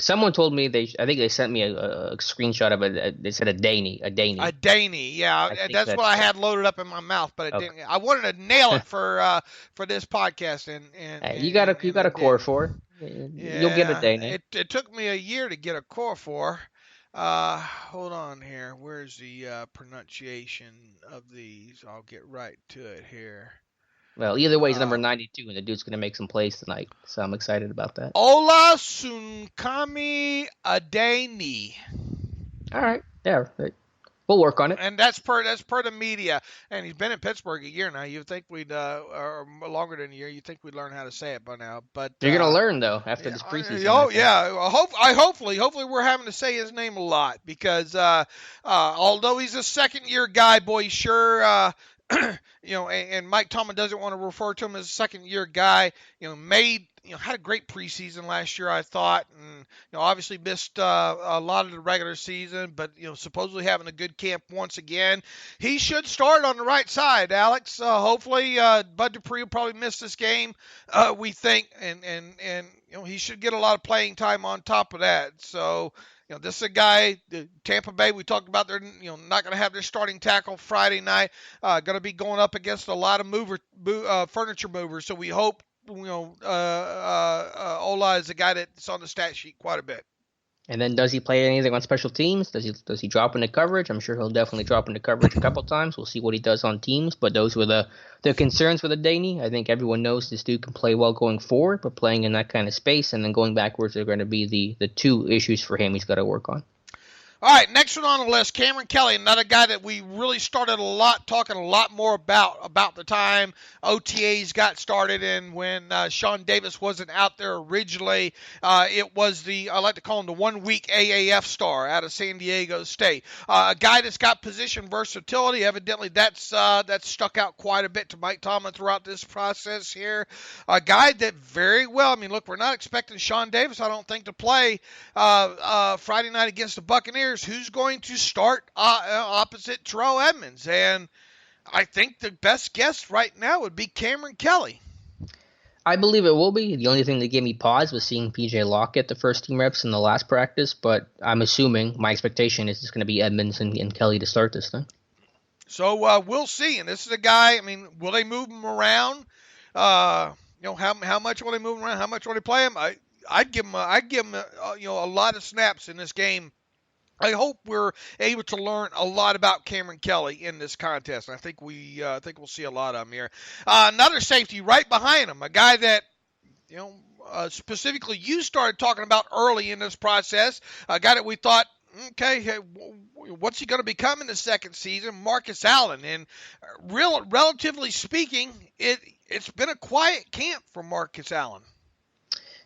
Someone told me I think they sent me a screenshot of it. They said a Daney. A Daney, yeah. That's what I had loaded up in my mouth, but I didn't. I wanted to nail it for this podcast, and you got a core for it. You'll get a Daney. It took me a year to get a core for. Hold on here. Where's the pronunciation of these? I'll get right to it here. Well, either way, he's number 92, and the dude's going to make some plays tonight, so I'm excited about that. Ola Sunkami Adeni. All right, yeah, we'll work on it. And that's per the media. And he's been in Pittsburgh a year now. You'd think we'd, or longer than a year, you'd think we'd learn how to say it by now. But you're going to learn, though, after this preseason. Oh, yeah. Hopefully we're having to say his name a lot because although he's a second-year guy, boy, sure and Mike Tomlin doesn't want to refer to him as a second-year guy. Had a great preseason last year, I thought, and obviously missed a lot of the regular season, but supposedly having a good camp once again. He should start on the right side, Alex. Hopefully, Bud Dupree will probably miss this game, we think, and he should get a lot of playing time on top of that. So. This is a guy, Tampa Bay, we talked about they're not going to have their starting tackle Friday night. Going to be going up against a lot of furniture movers. So we hope, Ola is a guy that's on the stat sheet quite a bit. And then does he play anything on special teams? Does he drop into coverage? I'm sure he'll definitely drop into coverage a couple times. We'll see what he does on teams. But those were the concerns for the Daney. I think everyone knows this dude can play well going forward, but playing in that kind of space and then going backwards are going to be the two issues for him he's got to work on. All right, next one on the list, Cameron Kelly, another guy that we really started talking a lot more about the time OTAs got started and when Sean Davis wasn't out there originally. It was I like to call him the 1 week AAF star out of San Diego State. A guy that's got position versatility. Evidently, that's stuck out quite a bit to Mike Tomlin throughout this process here. A guy that very well, look, we're not expecting Sean Davis, I don't think, to play Friday night against the Buccaneers. Who's going to start opposite Terrell Edmunds? And I think the best guess right now would be Cameron Kelly. I believe it will be. The only thing that gave me pause was seeing P.J. Locke get the first team reps in the last practice, but I'm assuming my expectation is it's going to be Edmunds and Kelly to start this thing. So we'll see. And this is a guy, will they move him around? How much will they move him around? How much will they play him? I'd give him a lot of snaps in this game. I hope we're able to learn a lot about Cameron Kelly in this contest. I think we'll see a lot of him here. Another safety right behind him, a guy that specifically you started talking about early in this process, a guy that we thought, okay, what's he going to become in the second season? Marcus Allen. And relatively speaking, it's been a quiet camp for Marcus Allen.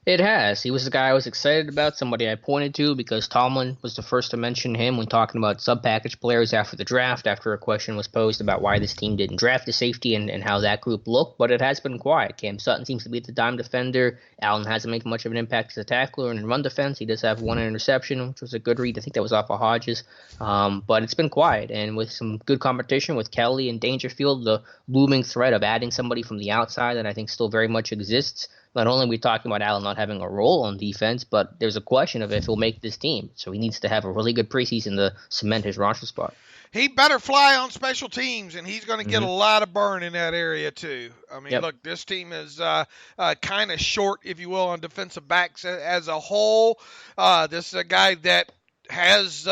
It has. He was the guy I was excited about, somebody I pointed to because Tomlin was the first to mention him when talking about sub-package players after the draft, after a question was posed about why this team didn't draft a safety and how that group looked, but it has been quiet. Cam Sutton seems to be the dime defender. Allen hasn't made much of an impact as a tackler and in run defense. He does have one interception, which was a good read. I think that was off of Hodges. But it's been quiet, and with some good competition with Kelly and Dangerfield, the looming threat of adding somebody from the outside that I think still very much exists. Not only are we talking about Allen not having a role on defense, but there's a question of if he'll make this team. So he needs to have a really good preseason to cement his roster spot. He better fly on special teams, and he's going to get a lot of burn in that area too. Look, this team is kind of short, if you will, on defensive backs as a whole. This is a guy that has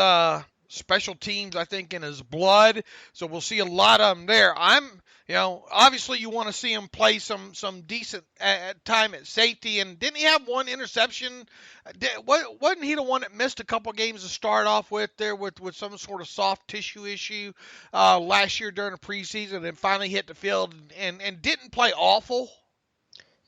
special teams, I think, in his blood. So we'll see a lot of them there. Obviously you want to see him play some decent time at safety. And didn't he have one interception? Wasn't he the one that missed a couple games to start off with there with some sort of soft tissue issue last year during the preseason and finally hit the field and didn't play awful?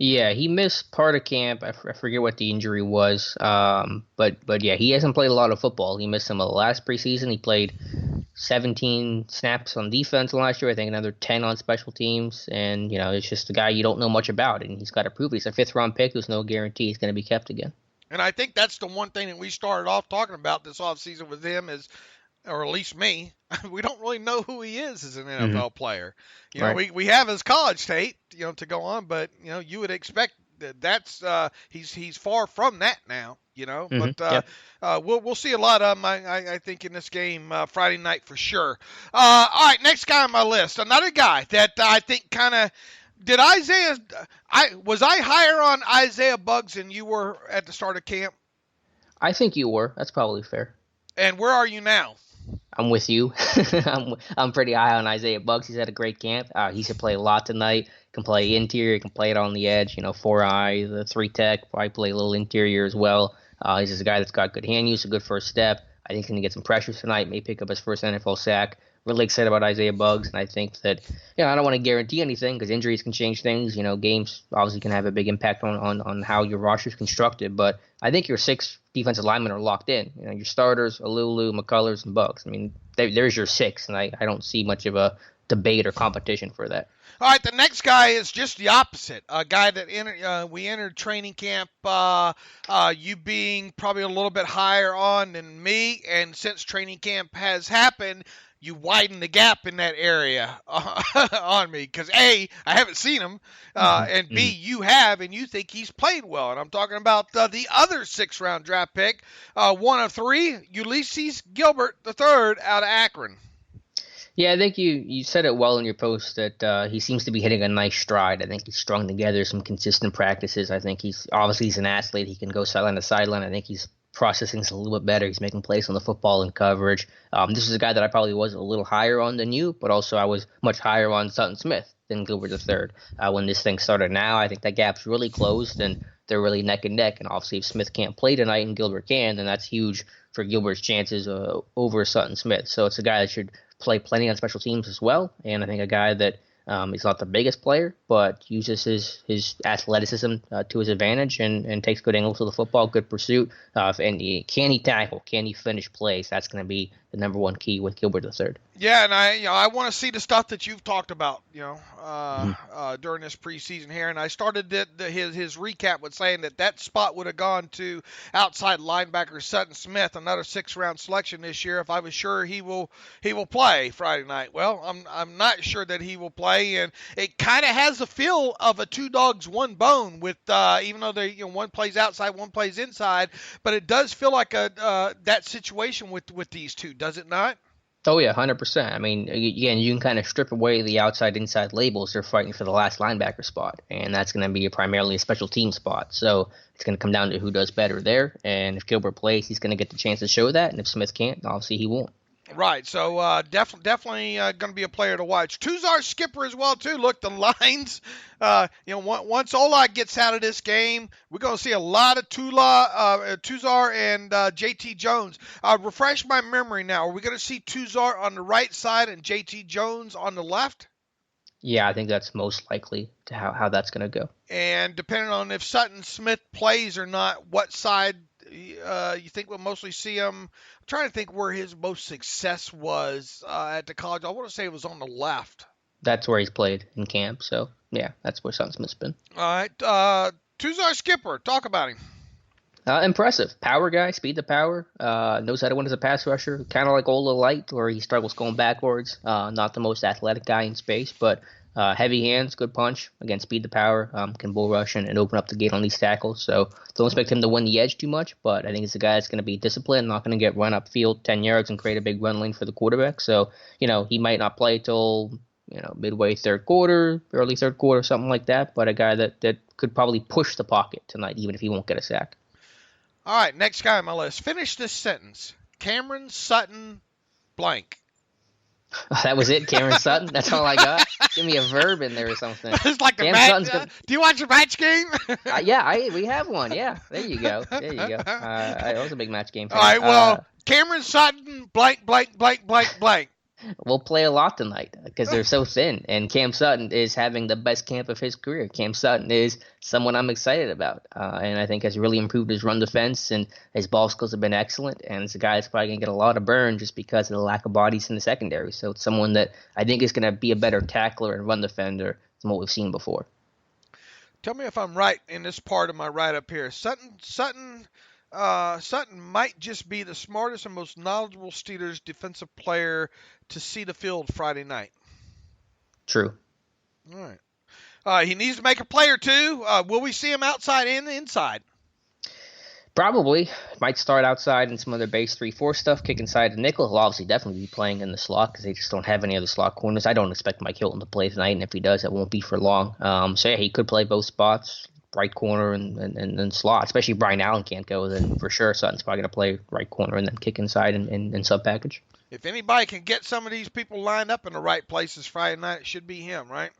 Yeah, he missed part of camp. I forget what the injury was. But yeah, he hasn't played a lot of football. He missed some of the last preseason. He played 17 snaps on defense last year. I think another 10 on special teams. And, it's just a guy you don't know much about. And he's got to prove it. He's a fifth-round pick. There's no guarantee he's going to be kept again. And I think that's the one thing that we started off talking about this offseason with him is, or at least me, we don't really know who he is as an NFL player. We have his college tape, to go on, but, you would expect that's he's far from that now. But we'll see a lot of him, I think, in this game Friday night for sure. All right, next guy on my list, another guy that I think kind of was I higher on Isaiah Buggs than you were at the start of camp? I think you were. That's probably fair. And where are you now? I'm with you. I'm pretty high on Isaiah Buggs. He's had a great camp. He should play a lot tonight. Can play interior. Can play it on the edge. 4-eye, the 3-tech. Probably play a little interior as well. He's just a guy that's got good hand use, a good first step. I think he's going to get some pressures tonight. May pick up his first NFL sack. Really excited about Isaiah Buggs, and I think that I don't want to guarantee anything because injuries can change things. Games obviously can have a big impact on how your roster is constructed. But I think your 6 defensive linemen are locked in. Your starters, Alulu, McCullers, and Buggs. I mean, there's your 6, and I don't see much of a debate or competition for that. All right, the next guy is just the opposite. A guy that we entered training camp, you being probably a little bit higher on than me, and since training camp has happened, you widen the gap in that area on me because A, I haven't seen him, and B, you have, and you think he's played well. And I'm talking about the other 6th-round draft pick, one of 3, Ulysses Gilbert III out of Akron. Yeah, I think you said it well in your post that he seems to be hitting a nice stride. I think he's strung together some consistent practices. I think he's an athlete. He can go sideline to sideline. I think he's processing a little bit better. He's making plays on the football and coverage. This is a guy that I probably was a little higher on than you, but also I was much higher on Sutton Smith than Gilbert III. When this thing started now, I think that gap's really closed, and they're really neck and neck. And obviously if Smith can't play tonight and Gilbert can, then that's huge for Gilbert's chances over Sutton Smith. So it's a guy that should play plenty on special teams as well, and I think a guy that is not the biggest player, but uses his athleticism to his advantage and takes good angles to the football, good pursuit, and can he tackle? Can he finish plays? That's going to be the number one key with Gilbert III. Yeah, and I want to see the stuff that you've talked about, during this preseason here. And I started his recap with saying that spot would have gone to outside linebacker Sutton Smith, another 6th-round selection this year. If I was sure he will play Friday night, well, I'm not sure that he will play, and it kind of has the feel of a 2 dogs, 1 bone. With even though they one plays outside, one plays inside, but it does feel like that situation with these two, does it not? Oh, yeah, 100%. I mean, again, you can kind of strip away the outside-inside labels. They're fighting for the last linebacker spot, and that's going to be primarily a special team spot. So it's going to come down to who does better there, and if Gilbert plays, he's going to get the chance to show that, and if Smith can't, obviously he won't. Right, so definitely going to be a player to watch. Tuzar Skipper as well, too. Look, the lines, once Ola gets out of this game, we're going to see a lot of Tuzar and JT Jones. Refresh my memory now. Are we going to see Tuzar on the right side and JT Jones on the left? Yeah, I think that's most likely to how that's going to go. And depending on if Sutton Smith plays or not, what side you think we'll mostly see him? I'm trying to think where his most success was at the college. I want to say it was on the left. That's where he's played in camp. So, yeah, that's where Sutton Smith's been. All right. Tuzar Skipper, talk about him. Impressive. Power guy, speed to power. Knows how to win as a pass rusher. Kind of like Ola Light, where he struggles going backwards. Not the most athletic guy in space, but heavy hands, good punch. Again, speed to power. Can bull rush and open up the gate on these tackles. So don't expect him to win the edge too much, but I think it's a guy that's going to be disciplined, not going to get run upfield 10 yards and create a big run lane for the quarterback. So, he might not play till, midway third quarter, early third quarter, something like that, but a guy that could probably push the pocket tonight, even if he won't get a sack. All right, next guy on my list. Finish this sentence. Cameron Sutton blank. That was it, Cameron Sutton? That's all I got? Give me a verb in there or something. It's like a match. Do you watch a match game? Yeah, we have one. Yeah, there you go. I was a big match game fan. All right, well, Cameron Sutton blank, blank, blank, blank, blank. will play a lot tonight because they're so thin. And Cam Sutton is having the best camp of his career. Cam Sutton is someone I'm excited about, and I think has really improved his run defense, and his ball skills have been excellent. And it's a guy that's probably going to get a lot of burn just because of the lack of bodies in the secondary. So it's someone that I think is going to be a better tackler and run defender than what we've seen before. Tell me if I'm right in this part of my write-up here. Sutton might just be the smartest and most knowledgeable Steelers defensive player to see the field Friday night. True. All right. He needs to make a play or two. Will we see him outside and inside? Probably. Might start outside in some other base 3-4 stuff, kick inside the nickel. He'll obviously definitely be playing in the slot because they just don't have any other slot corners. I don't expect Mike Hilton to play tonight, and if he does, it won't be for long. So, yeah, he could play both spots, right corner and slot. Especially if Brian Allen can't go, then for sure Sutton's probably going to play right corner and then kick inside and sub-package. If anybody can get some of these people lined up in the right places Friday night, it should be him, right?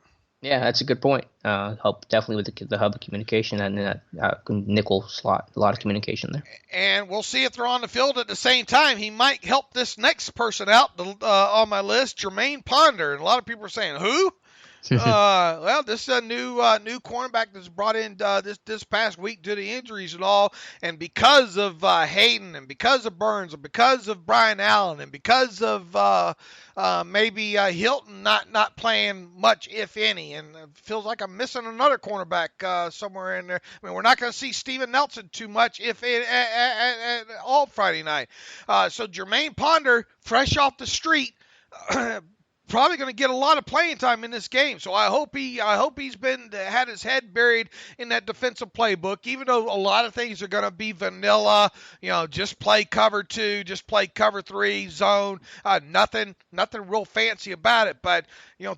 Yeah, that's a good point. Help definitely with the hub of communication and that nickel slot. A lot of communication there. And we'll see if they're on the field at the same time. He might help this next person out on my list, Jermaine Ponder. And a lot of people are saying, who? Well, this is a new cornerback that's brought in this past week due to injuries and all, and because of Hayden, and because of Burns, and because of Brian Allen, and because of maybe Hilton not playing much, if any, and it feels like I'm missing another cornerback somewhere in there. I mean, we're not going to see Steven Nelson too much at all Friday night. So Jermaine Ponder, fresh off the street. Probably going to get a lot of playing time in this game, so I hope he's had his head buried in that defensive playbook. Even though a lot of things are going to be vanilla, just play cover 2, just play cover 3, zone, nothing real fancy about it. But you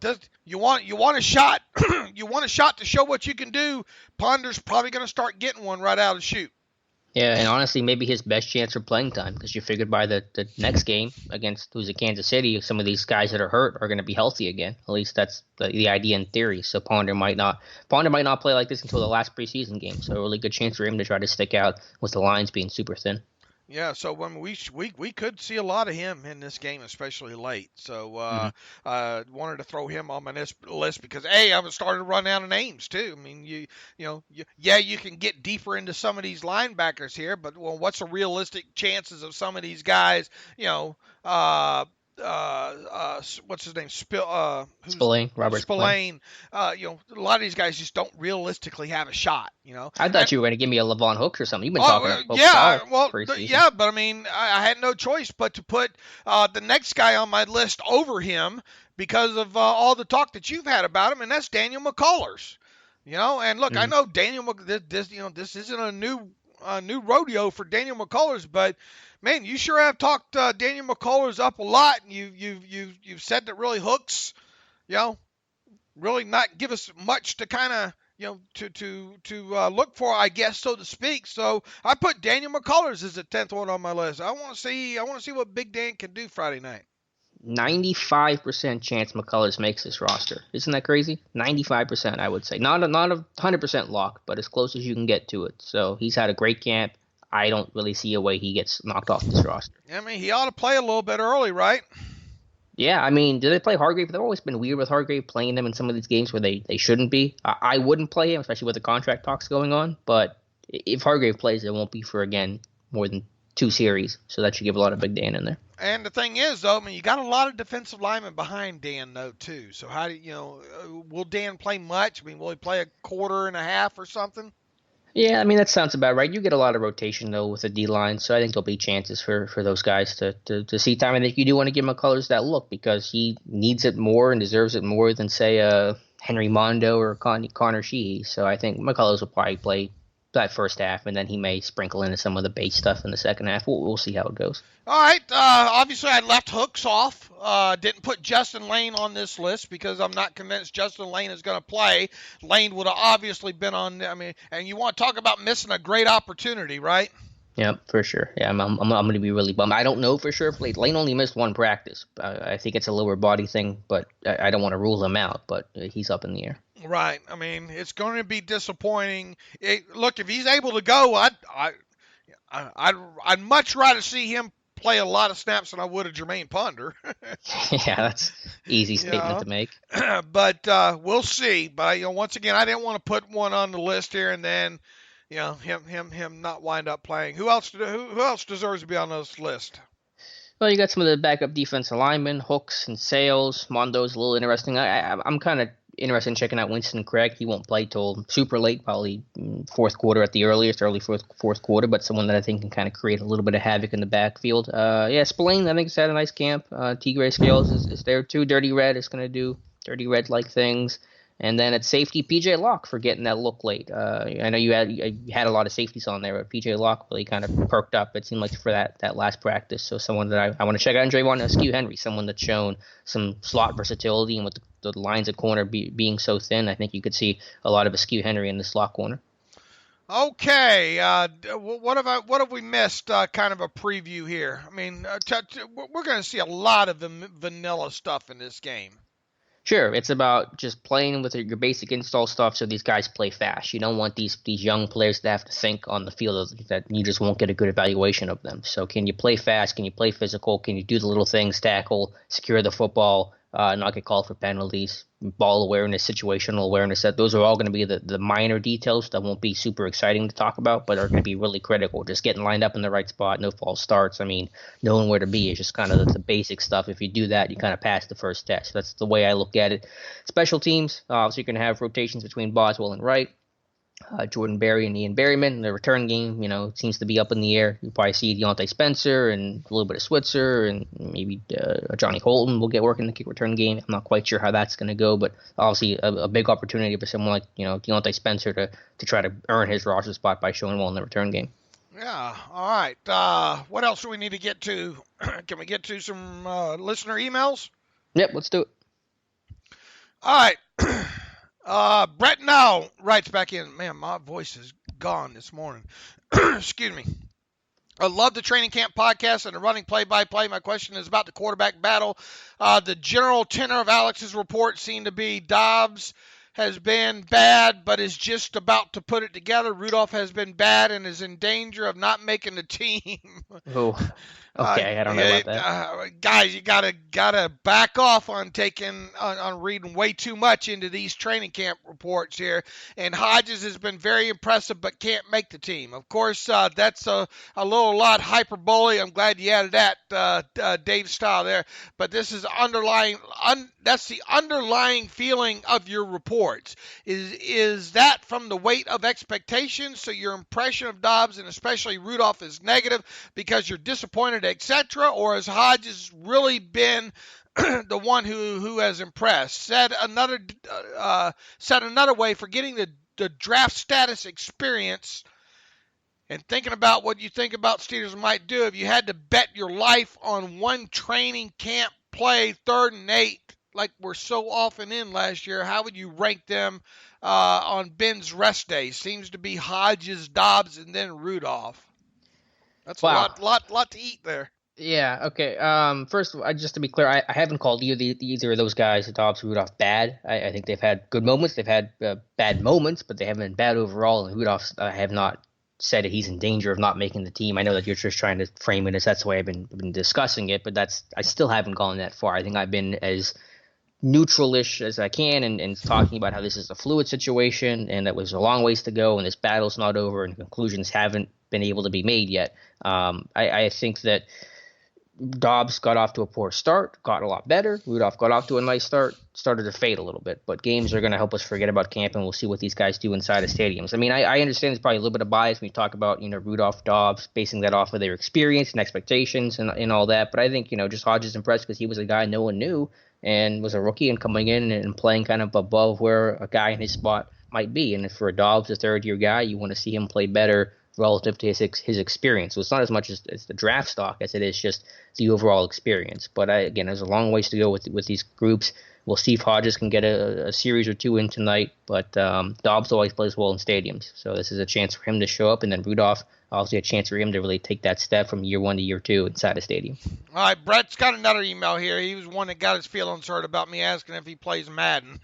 want a shot, you want a shot to show what you can do. Ponder's probably going to start getting one right out of the chute. Yeah, and honestly, maybe his best chance for playing time because you figured by the next game against who's at Kansas City, some of these guys that are hurt are going to be healthy again. At least that's the idea in theory. So Ponder might not play like this until the last preseason game. So a really good chance for him to try to stick out with the lines being super thin. Yeah, so when we could see a lot of him in this game, especially late. So wanted to throw him on my list because I was starting to run out of names too. I mean, you can get deeper into some of these linebackers here, but what's the realistic chances of some of these guys? What's his name? Spillane, Robert Spillane. A lot of these guys just don't realistically have a shot. I thought you were going to give me a Levon Hooks or something. You've been talking about but I mean, I had no choice but to put the next guy on my list over him because of all the talk that you've had about him, and that's Daniel McCullers. And look, I know Daniel. This isn't a new rodeo for Daniel McCullers, but man, you sure have talked Daniel McCullers up a lot. And you've said that really Hooks, really not give us much to kind of to look for, I guess, so to speak. So I put Daniel McCullers as the 10th one on my list. I want to see what Big Dan can do Friday night. 95% chance McCullers makes this roster. Isn't that crazy? 95%, I would say. Not a 100% lock, but as close as you can get to it. So he's had a great camp. I don't really see a way he gets knocked off this roster. I mean, he ought to play a little bit early, right? Yeah, I mean, do they play Hargrave? They've always been weird with Hargrave, playing them in some of these games where they shouldn't be. I wouldn't play him, especially with the contract talks going on. But if Hargrave plays, it won't be for, again, more than 2 series. So that should give a lot of Big Dan in there. And the thing is, though, I mean, you got a lot of defensive linemen behind Dan, though, too. So how do will Dan play much? I mean, will he play a quarter and a half or something? Yeah, I mean, that sounds about right. You get a lot of rotation, though, with the D-line, so I think there'll be chances for those guys to see time. I think you do want to give McCullers that look because he needs it more and deserves it more than, say, Henry Mondo or Connor Sheehy. So I think McCullers will probably play that first half, and then he may sprinkle into some of the base stuff in the second half. We'll see how it goes. All right. Obviously, I left Hooks off. Didn't put Justin Lane on this list because I'm not convinced Justin Lane is going to play. Lane would have obviously been on. I mean, and you want to talk about missing a great opportunity, right? Yeah, for sure. Yeah, I'm going to be really bummed. I don't know for sure if Lane only missed 1 practice. I think it's a lower body thing, but I don't want to rule him out. But he's up in the air. Right. I mean, it's going to be disappointing. Look, if he's able to go, I'd much rather see him play a lot of snaps than I would a Jermaine Ponder. Yeah, that's easy statement to make. But we'll see. But once again, I didn't want to put one on the list here and then, him not wind up playing. Who else deserves to be on this list? Well, you got some of the backup defensive linemen, Hooks and Sales. Mondo's a little interesting. I'm kind of interested in checking out Winston Craig. He won't play till super late, probably fourth quarter at the earliest, early fourth quarter, but someone that I think can kind of create a little bit of havoc in the backfield. Spillane, I think, has had a nice camp. T-Gray Scales is there too. Dirty Red is going to do Dirty Red-like things. And then at safety, P.J. Locke for getting that look late. I know you had a lot of safeties on there, but P.J. Locke really kind of perked up, it seemed like, for that last practice. So someone that I want to check out. And Drayvon Askew Henry, someone that's shown some slot versatility, and with the lines of corner being so thin, I think you could see a lot of Askew Henry in the slot corner. Okay, what have we missed? Kind of a preview here. I mean, we're going to see a lot of vanilla stuff in this game. Sure, it's about just playing with your basic install stuff so these guys play fast. You don't want these young players to have to think on the field that you just won't get a good evaluation of them. So can you play fast? Can you play physical? Can you do the little things, tackle, secure the football, not get called for penalties, ball awareness, situational awareness? Those are all going to be the minor details that won't be super exciting to talk about, but are going to be really critical. Just getting lined up in the right spot, no false starts. I mean, knowing where to be is just kind of the basic stuff. If you do that, you kind of pass the first test. That's the way I look at it. Special teams, so you're going to have rotations between Boswell and Wright. Jordan Berry and Ian Berryman. The return game, seems to be up in the air. You'll probably see Deontay Spencer and a little bit of Switzer, and maybe Johnny Holton will get work in the kick return game. I'm not quite sure how that's going to go, but obviously a big opportunity for someone like Deontay Spencer to try to earn his roster spot by showing well in the return game. Yeah. All right. What else do we need to get to? Can we get to some listener emails? Yep, let's do it. All right. Brett Now writes back in. Man, my voice is gone this morning. Excuse me. I love the training camp podcast and the running play-by-play. My question is about the quarterback battle. The general tenor of Alex's report seemed to be Dobbs has been bad, but is just about to put it together. Rudolph has been bad and is in danger of not making the team. Oh, okay. I don't know about that. Guys, you gotta back off on reading way too much into these training camp reports here. And Hodges has been very impressive, but can't make the team. Of course, that's a lot hyperbole. I'm glad you added that, Dave Style there. But this is that's the underlying feeling of your reports. Is that from the weight of expectations? So your impression of Dobbs and especially Rudolph is negative because you're disappointed, etc., or has Hodges really been the one who has impressed? Said another way, forgetting the draft status experience and thinking about what you think about Steelers might do, if you had to bet your life on one training camp play, 3rd and 8, like we're so often in last year, how would you rank them on Ben's rest day? Seems to be Hodges, Dobbs, and then Rudolph. That's wow. a lot to eat there. Yeah, okay. First, just to be clear, I haven't called either of those guys, Dobbs, Rudolph, bad. I think they've had good moments. They've had bad moments, but they haven't been bad overall. And Rudolph, I have not said that he's in danger of not making the team. I know that you're just trying to frame it as that's the way I've been discussing it, but I still haven't gone that far. I think I've been as neutral-ish as I can and talking about how this is a fluid situation and that there's a long ways to go and this battle's not over and conclusions haven't been able to be made yet. I think that Dobbs got off to a poor start, got a lot better. Rudolph got off to a nice start, started to fade a little bit. But games are going to help us forget about camp, and we'll see what these guys do inside of stadiums. I mean, I understand there's probably a little bit of bias when you talk about, Rudolph, Dobbs, basing that off of their experience and expectations and all that. But I think, just Hodges impressed because he was a guy no one knew and was a rookie and coming in and playing kind of above where a guy in his spot might be. And if for a Dobbs, a third-year guy, you want to see him play better relative to his experience. So it's not as much as the draft stock as it is just the overall experience. But again, there's a long ways to go with these groups. We'll see if Hodges can get a series or two in tonight, but Dobbs always plays well in stadiums, so this is a chance for him to show up, and then Rudolph, obviously a chance for him to really take that step from year one to year two inside a stadium. All right, Brett's got another email here. He was one that got his feelings hurt about me asking if he plays Madden.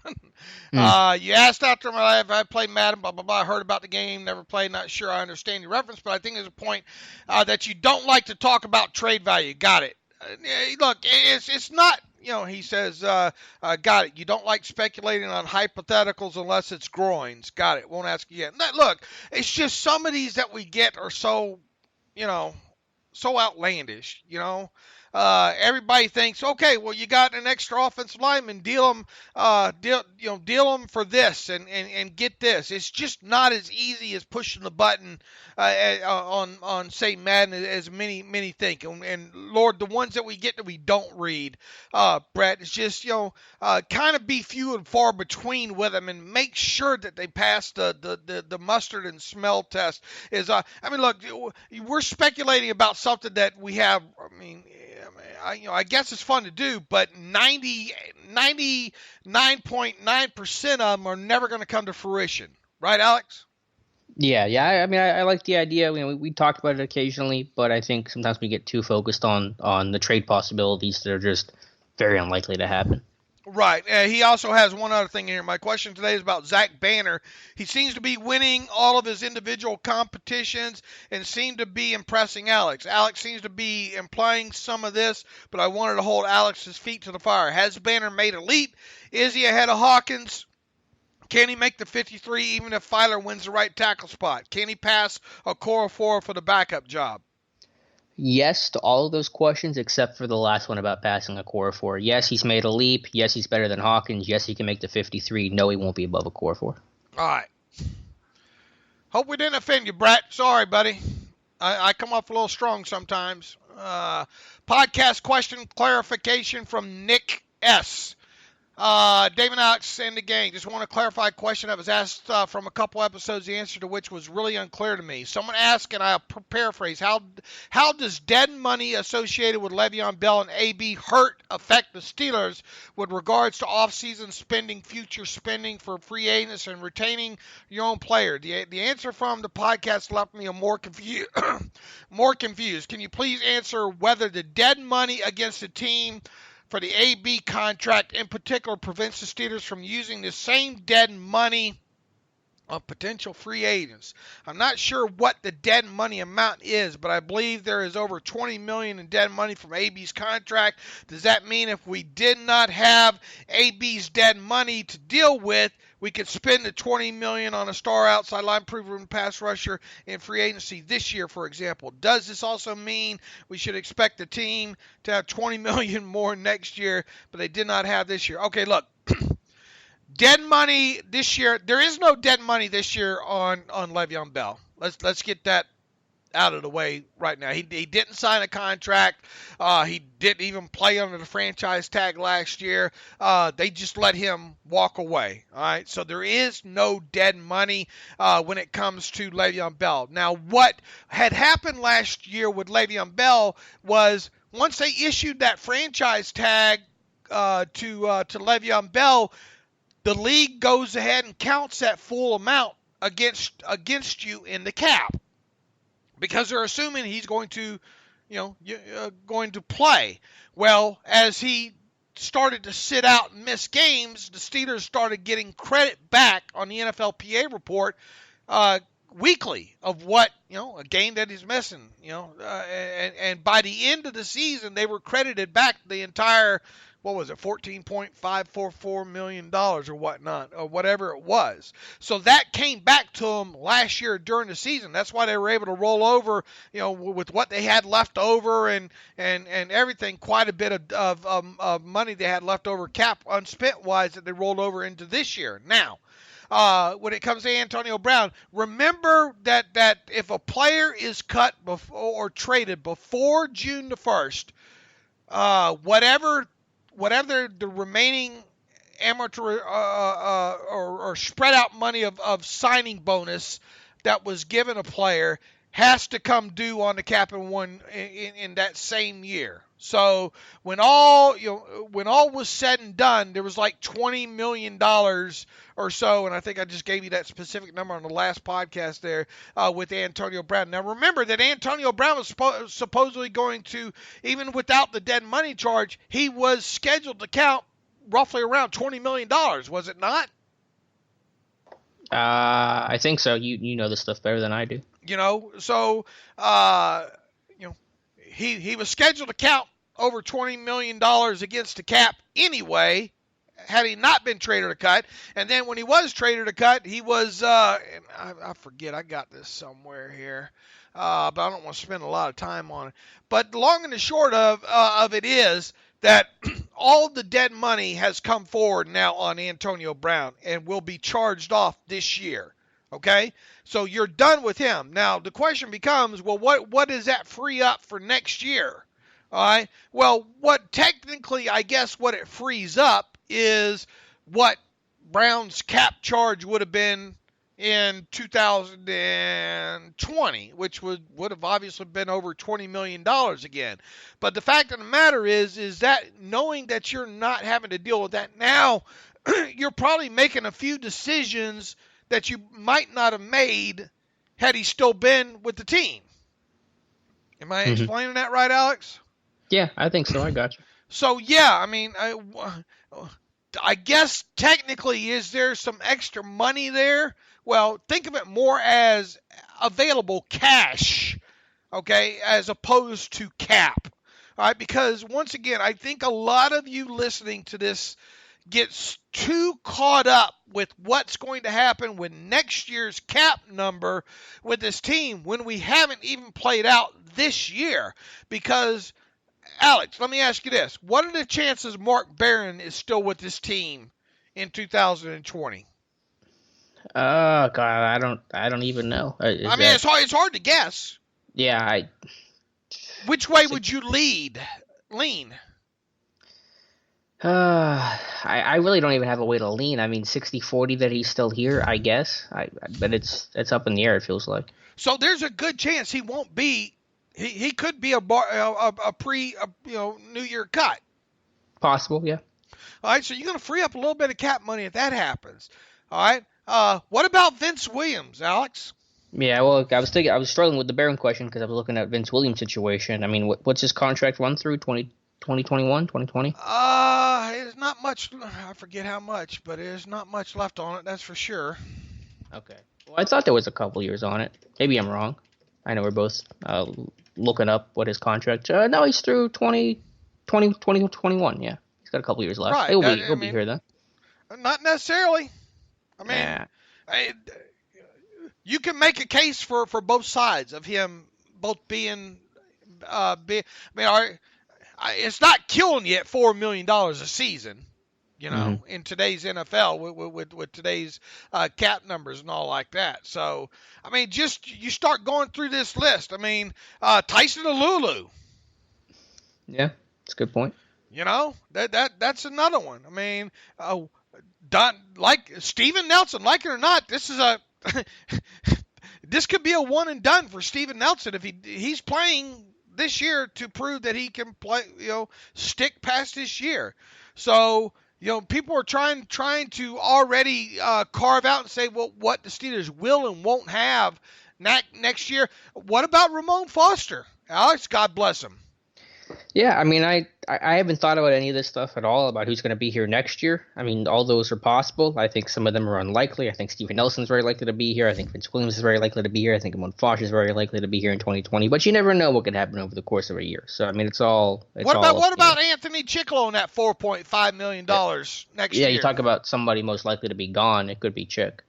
You asked after my life if I played Madden, blah, blah, blah. I heard about the game, never played, not sure I understand your reference, but I think there's a point that you don't like to talk about trade value. Got it. Look, it's not, he says, got it. You don't like speculating on hypotheticals unless it's groins. Got it. Won't ask you yet. Look, it's just some of these that we get are so, so outlandish, Everybody thinks, okay, well, you got an extra offensive lineman, deal them for this and get this. It's just not as easy as pushing the button on say Madden as many think. And Lord, the ones that we get that we don't read, Brett, it's just kind of be few and far between with them and make sure that they pass the mustard and smell test. Look, we're speculating about something that we have. I guess it's fun to do, but 99.9% of them are never going to come to fruition. Right, Alex? Yeah. I like the idea. We talked about it occasionally, but I think sometimes we get too focused on the trade possibilities that are just very unlikely to happen. Right. He also has one other thing here. My question today is about Zach Banner. He seems to be winning all of his individual competitions and seemed to be impressing Alex. Alex seems to be implying some of this, but I wanted to hold Alex's feet to the fire. Has Banner made a leap? Is he ahead of Hawkins? Can he make the 53 even if Filer wins the right tackle spot? Can he pass a Okorafor for the backup job? Yes to all of those questions, except for the last one about passing a Okorafor. Yes, he's made a leap. Yes, he's better than Hawkins. Yes, he can make the 53. No, he won't be above a Okorafor. All right. Hope we didn't offend you, Brett. Sorry, buddy. I come off a little strong sometimes. Podcast question clarification from Nick S. David Alex and the gang. Just want to clarify a question that was asked from a couple episodes, the answer to which was really unclear to me. Someone asked, and I'll paraphrase, how does dead money associated with Le'Veon Bell and AB hurt affect the Steelers with regards to offseason spending, future spending for free agents, and retaining your own player? The answer from the podcast left me more confused. Can you please answer whether the dead money against the team for the AB contract in particular prevents the Steelers from using the same dead money on potential free agents? I'm not sure what the dead money amount is, but I believe there is over $20 million in dead money from AB's contract. Does that mean if we did not have AB's dead money to deal with, we could spend the $20 million on a star outside line proven pass rusher in free agency this year, for example? Does this also mean we should expect the team to have $20 million more next year, but they did not have this year? Okay, look. Dead money this year. There is no dead money this year on Le'Veon Bell. Let's get that out of the way right now. He didn't sign a contract. He didn't even play under the franchise tag last year. They just let him walk away. All right. So there is no dead money when it comes to Le'Veon Bell. Now, what had happened last year with Le'Veon Bell was once they issued that franchise tag to Le'Veon Bell, the league goes ahead and counts that full amount against you in the cap, because they're assuming he's going to play. Well, as he started to sit out and miss games, the Steelers started getting credit back on the NFLPA report weekly of what, a game that he's missing, and by the end of the season, they were credited back the entire, what was it, $14.544 million or whatnot, or whatever it was. So that came back to them last year during the season. That's why they were able to roll over, with what they had left over and everything, quite a bit of money they had left over cap unspent-wise that they rolled over into this year. Now, when it comes to Antonio Brown, remember that if a player is cut before or traded before June the 1st, whatever the remaining amateur or spread out money of signing bonus that was given a player has to come due on the cap in that same year. So when all was said and done, there was like $20 million or so, and I think I just gave you that specific number on the last podcast there with Antonio Brown. Now remember that Antonio Brown was supposedly going to, even without the dead money charge, he was scheduled to count roughly around $20 million, was it not? I think so. You know this stuff better than I do. So he was scheduled to count over $20 million against the cap anyway, had he not been traded or cut. And then when he was traded or cut, he was I forget, I got this somewhere here, but I don't want to spend a lot of time on it. But the long and the short of it is that all the dead money has come forward now on Antonio Brown and will be charged off this year. Okay? So you're done with him. Now, the question becomes, well, what does that free up for next year? All right? Well, what technically, I guess, what it frees up is what Brown's cap charge would have been in 2020, which would have obviously been over $20 million again. But the fact of the matter is that knowing that you're not having to deal with that now, you're probably making a few decisions that you might not have made had he still been with the team. Am I explaining that right, Alex? Yeah, I think so. I got you. So, yeah, I mean, I guess technically, is there some extra money there? Well, think of it more as available cash, okay, as opposed to cap. All right, because once again, I think a lot of you listening to this gets too caught up with what's going to happen with next year's cap number with this team when we haven't even played out this year. Because, Alex, let me ask you this. What are the chances Mark Barron is still with this team in 2020? Oh God, I don't even know. It's hard to guess. Yeah, Which way would you lean? I really don't even have a way to lean. I mean, 60-40 that he's still here, I guess. But it's up in the air, it feels like. So there's a good chance he won't be. He could be a New Year cut. Possible, yeah. All right, so you're going to free up a little bit of cap money if that happens. All right. What about Vince Williams, Alex? Yeah, well, I was struggling with the Barron question because I was looking at Vince Williams' situation. I mean, what's his contract run through? 2021, 2020? It's not much. I forget how much, but there's not much left on it. That's for sure. Okay. Well, I thought there was a couple years on it. Maybe I'm wrong. I know we're both looking up what his contract. No, he's through 2021. Yeah, he's got a couple years left. Right. He'll be here then. Not necessarily. I mean, you can make a case for both sides of him both being. It's not killing you at $4 million a season, in today's NFL with today's cap numbers and all like that. So, I mean, just you start going through this list. I mean, Tyson Alulu. Yeah, that's a good point. That's another one. I mean, like Steven Nelson, like it or not, this is this could be a one and done for Steven Nelson if he's playing this year to prove that he can play, stick past this year. So, people are trying to already carve out and say, well, what the Steelers will and won't have next year. What about Ramon Foster? Alex, God bless him. Yeah, I mean, I haven't thought about any of this stuff at all about who's going to be here next year. I mean, all those are possible. I think some of them are unlikely. I think Steven Nelson's very likely to be here. I think Vince Williams is very likely to be here. I think Ramon Foster is very likly to be here in 2020. But you never know what could happen over the course of a year. So, I mean, What about Anthony Chicklow on that $4.5 million next year? Yeah, you talk about somebody most likely to be gone. It could be Chick.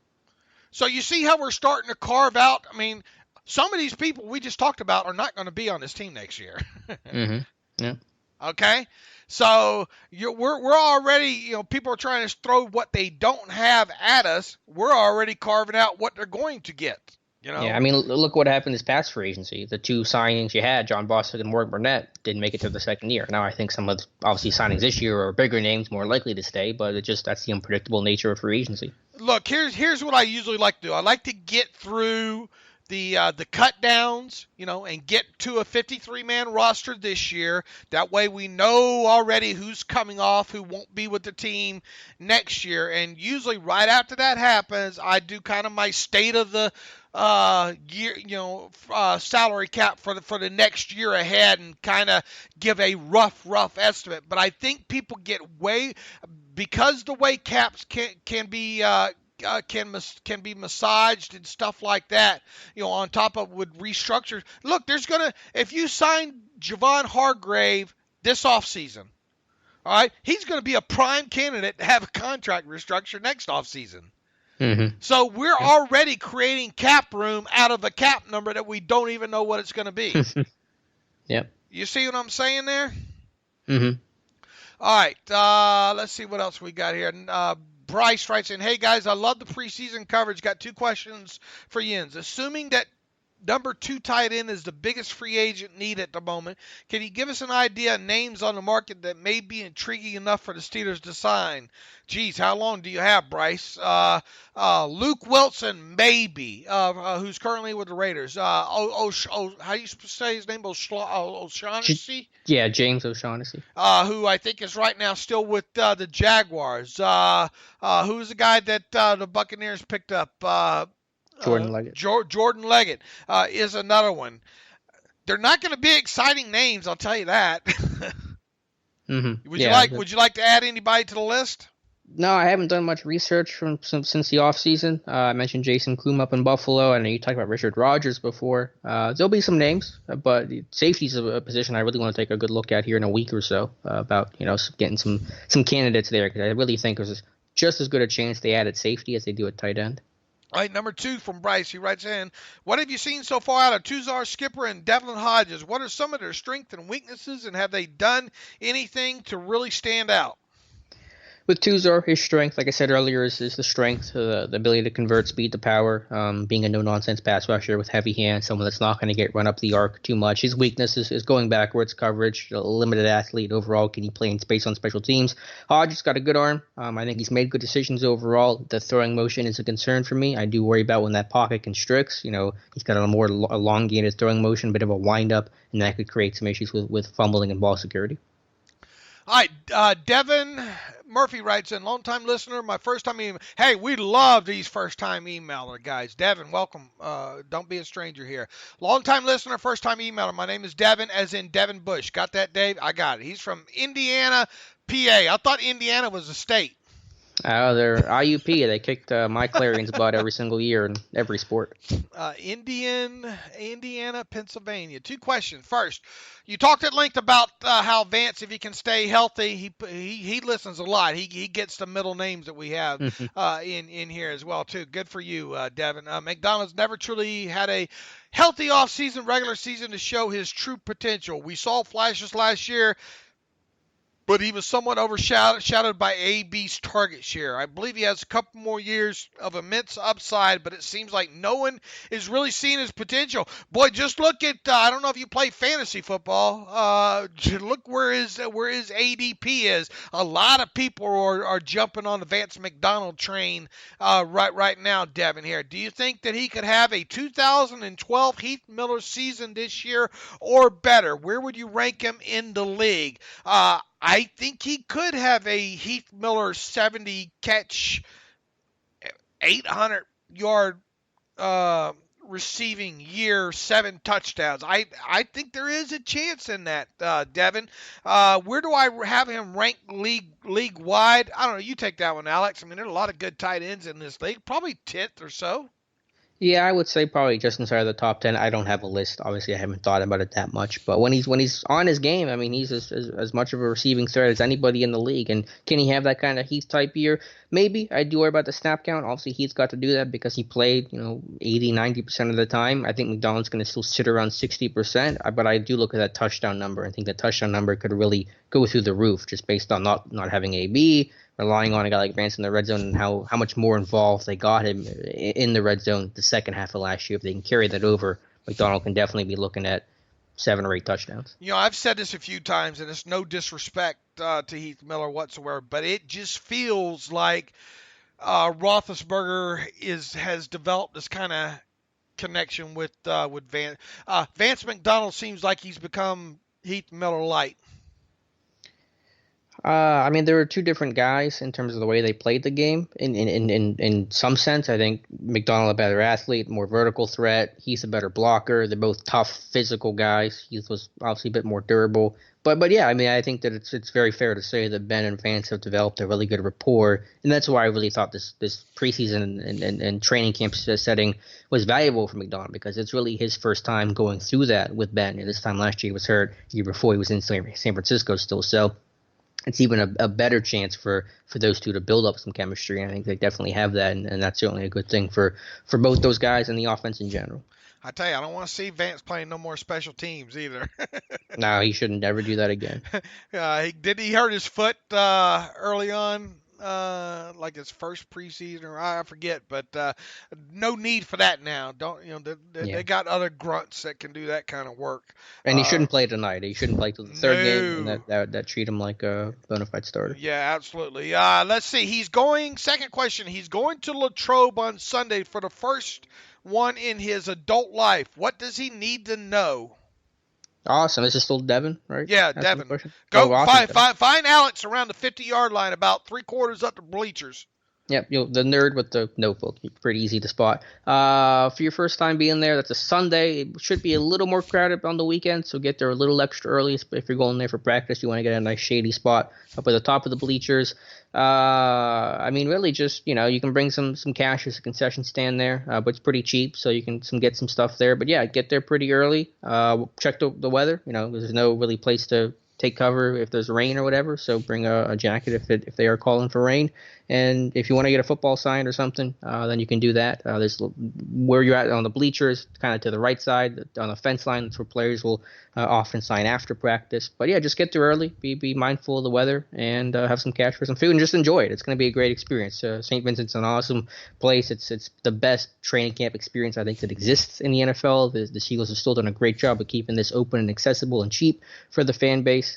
So you see how we're starting to carve out? I mean, some of these people we just talked about are not going to be on this team next year. Mm-hmm. Yeah. Okay, so we're already, people are trying to throw what they don't have at us. We're already carving out what they're going to get. Yeah, I mean, look what happened this past free agency. The two signings you had, John Bostic and Morgan Burnett, didn't make it to the second year. Now I think some of the obviously signings this year are bigger names, more likely to stay, but that's the unpredictable nature of free agency. Look, here's what I usually like to do. I like to get through the cut downs, and get to a 53-man roster this year. That way we know already who's coming off, who won't be with the team next year. And usually right after that happens, I do kind of my state of the year, salary cap for the next year ahead, and kind of give a rough estimate. But I think people get because the way caps can be massaged and stuff like that, on top of with restructure. Look, if you sign Javon Hargrave this offseason, all right, he's going to be a prime candidate to have a contract restructure next offseason. Mm-hmm. So we're already creating cap room out of a cap number that we don't even know what it's going to be. Yep. You see what I'm saying there? Mm-hmm. All right, let's see what else we got here. Bryce writes in, hey guys, I love the preseason coverage. Got 2 questions for Jens. Assuming that number 2 tight end is the biggest free agent need at the moment, can you give us an idea of names on the market that may be intriguing enough for the Steelers to sign? Geez, how long do you have, Bryce? Luke Wilson, maybe, who's currently with the Raiders. How do you say his name? O'Shaughnessy? Yeah, James O'Shaughnessy. Who I think is right now still with the Jaguars. Who's the guy that the Buccaneers picked up? Jordan Leggett. Jordan Leggett is another one. They're not going to be exciting names, I'll tell you that. Mm-hmm. Would you like to add anybody to the list? No, I haven't done much research since the offseason. I mentioned Jason Klum up in Buffalo. I know you talked about Richard Rodgers before. There'll be some names, but safety's a position I really want to take a good look at here in a week or so, about getting some candidates there, because I really think there's just as good a chance they add at safety as they do at tight end. All right, number 2 from Bryce. He writes in, what have you seen so far out of Tuzar Skipper and Devlin Hodges? What are some of their strengths and weaknesses, and have they done anything to really stand out? With Tuzar, his strength, like I said earlier, is the strength, the ability to convert speed to power, being a no-nonsense pass rusher with heavy hands, someone that's not going to get run up the arc too much. His weakness is going backwards, coverage, a limited athlete overall. Can he play in space on special teams? Hodges got a good arm. I think he's made good decisions overall. The throwing motion is a concern for me. I do worry about when that pocket constricts. He's got a more elongated throwing motion, bit of a wind-up, and that could create some issues with fumbling and ball security. All right, Devin Murphy writes in, long-time listener, my first-time email. Hey, we love these first-time emailer guys. Devin, welcome. Don't be a stranger here. Long-time listener, first-time emailer. My name is Devin, as in Devin Bush. Got that, Dave? I got it. He's from Indiana, PA. I thought Indiana was a state. They're IUP. They kicked Mike Clarion's butt every single year in every sport. Indiana, Pennsylvania. 2 questions. First, you talked at length about how Vance, if he can stay healthy, he listens a lot. He gets the middle names that we have in here as well too. Good for you, Devin. McDonald's never truly had a healthy offseason, regular season to show his true potential. We saw flashes last year, but he was somewhat overshadowed by AB's target share. I believe he has a couple more years of immense upside, but it seems like no one is really seeing his potential. Boy, just look at, I don't know if you play fantasy football, look where his ADP is. A lot of people are jumping on the Vance McDonald train right now, Devin, here. Do you think that he could have a 2012 Heath Miller season this year or better? Where would you rank him in the league? I think he could have a Heath Miller 70-catch, 800-yard receiving year, 7 touchdowns. I think there is a chance in that, Devin. Where do I have him ranked league-wide? I don't know. You take that one, Alex. I mean, there's a lot of good tight ends in this league. Probably 10th or so. Yeah, I would say probably just inside of the top 10. I don't have a list. Obviously, I haven't thought about it that much. But when he's on his game, I mean, he's as much of a receiving threat as anybody in the league. And can he have that kind of Heath-type year? Maybe. I do worry about the snap count. Obviously, Heath's got to do that because he played, 80, 90% of the time. I think McDonald's going to still sit around 60%. But I do look at that touchdown number. I think that touchdown number could really go through the roof just based on not having AB, relying on a guy like Vance in the red zone, and how much more involved they got him in the red zone the second half of last year. If they can carry that over, McDonald can definitely be looking at 7 or 8 touchdowns. I've said this a few times, and it's no disrespect to Heath Miller whatsoever, but it just feels like Roethlisberger has developed this kind of connection with Vance. Vance McDonald seems like he's become Heath Miller light. I mean, there were two different guys in terms of the way they played the game. In some sense, I think McDonald a better athlete, more vertical threat. Heath a better blocker. They're both tough, physical guys. Heath was obviously a bit more durable. But yeah, I mean, I think that it's very fair to say that Ben and Vance have developed a really good rapport, and that's why I really thought this preseason and training camp setting was valuable for McDonald, because it's really his first time going through that with Ben. And this time last year he was hurt. The year before he was in San Francisco still. So it's even a better chance for those two to build up some chemistry. And I think they definitely have that, and that's certainly a good thing for both those guys and the offense in general. I tell you, I don't want to see Vance playing no more special teams either. No, he shouldn't ever do that again. He hurt his foot early on, like his first preseason, or I forget, but no need for that now. They got other grunts that can do that kind of work. And he shouldn't play tonight. He shouldn't play till the third game, and that treat him like a bona fide starter. Yeah, absolutely. Let's see. Second question, he's going to Latrobe on Sunday for the first one in his adult life. What does he need to know? Awesome. This is still Devin, right? Yeah, That's Devin. Go awesome, find Alex around the 50-yard line, about 3/4 up the bleachers. Yep, the nerd with the notebook. Pretty easy to spot. For your first time being there, that's a Sunday. It should be a little more crowded on the weekend, so get there a little extra early. If you're going there for practice, you want to get a nice shady spot up at the top of the bleachers. I mean, really just, you can bring some cash as a concession stand there, but it's pretty cheap, so you can get some stuff there. But yeah, get there pretty early. Check the weather. There's no really place to take cover if there's rain or whatever, so bring a jacket if they are calling for rain. And if you want to get a football signed or something, then you can do that. There's where you're at on the bleachers, kind of to the right side on the fence line. That's where players will often sign after practice. But yeah, just get there early, be mindful of the weather, and have some cash for some food, and just enjoy it. It's going to be a great experience. St. Vincent's an awesome place. It's the best training camp experience I think that exists in the NFL. The Steelers have still done a great job of keeping this open and accessible and cheap for the fan base.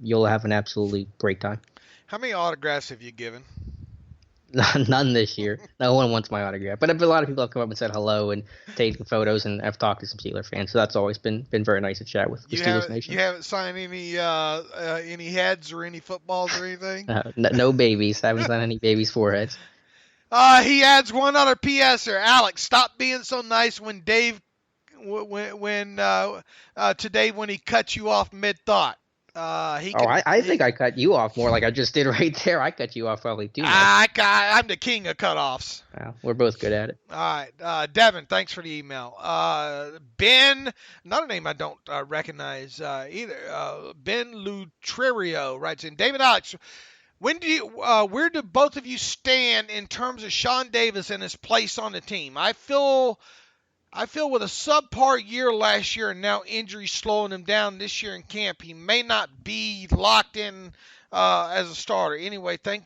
You'll have an absolutely great time. How many autographs have you given? None this year. No one wants my autograph. But a lot of people have come up and said hello and taken photos, and I've talked to some Steeler fans. So that's always been very nice to chat with the Steelers Nation. You haven't signed any heads or any footballs or anything? No babies. I haven't signed any babies' foreheads. He adds one other PS here. Alex, stop being so nice when Dave today when he cut you off mid-thought. I think I cut you off more like I just did right there. I cut you off probably too much. I'm the king of cutoffs. Well, we're both good at it. All right. Devin, thanks for the email. Ben, another name I don't recognize either. Ben Lutrerio writes in, David Alex, where do both of you stand in terms of Sean Davis and his place on the team? I feel with a subpar year last year and now injuries slowing him down this year in camp, he may not be locked in as a starter. Anyway, thank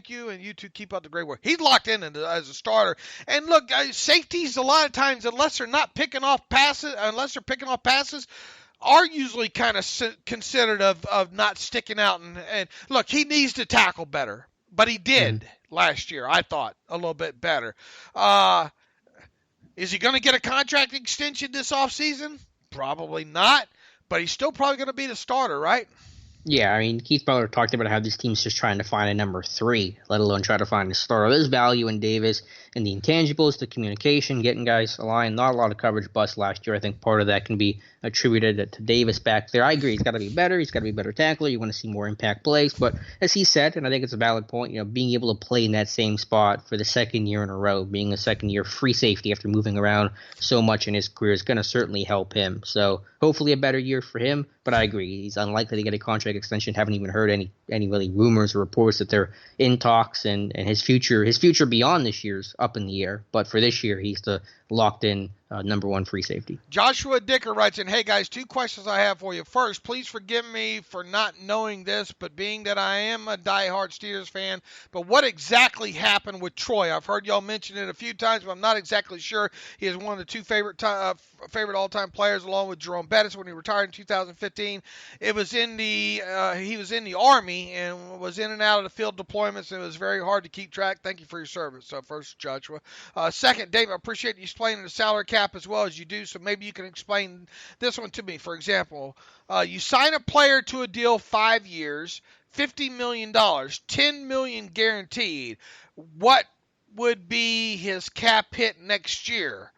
you, and you two keep up the great work. He's locked in as a starter. And look, safeties a lot of times, unless they're picking off passes, are usually kind of considered of not sticking out. And look, he needs to tackle better, but he did last year. I thought a little bit better. Is he going to get a contract extension this offseason? Probably not, but he's still probably going to be the starter, right? Yeah, I mean, Keith Miller talked about how this team's just trying to find a number 3, let alone try to find a starter. There's value in Davis and the intangibles, the communication, getting guys aligned. Not a lot of coverage bust last year. I think part of that can be attributed to Davis back there. I agree. He's got to be better. He's got to be a better tackler. You want to see more impact plays. But as he said, and I think it's a valid point, being able to play in that same spot for the second year in a row, being a second-year free safety after moving around so much in his career is going to certainly help him. So hopefully a better year for him. But I agree. He's unlikely to get a contract extension. Haven't even heard any really rumors or reports that they're in talks, and his future beyond this year's up in the air. But for this year, he's the locked in number one free safety. Joshua Dicker writes in, hey guys, 2 questions I have for you. First, please forgive me for not knowing this, but being that I am a diehard Steelers fan, but what exactly happened with Troy? I've heard y'all mention it a few times, but I'm not exactly sure. He is one of the 2 favorite all-time players, along with Jerome Bettis when he retired in 2015. It was in the he was in the Army and was in and out of the field deployments, and it was very hard to keep track. Thank you for your service. So first, Joshua. Second, Dave, I appreciate you explaining the salary cap as well as you do, so maybe you can explain this one to me. For example, you sign a player to a deal 5 years, $50 million, $10 million guaranteed. What would be his cap hit next year?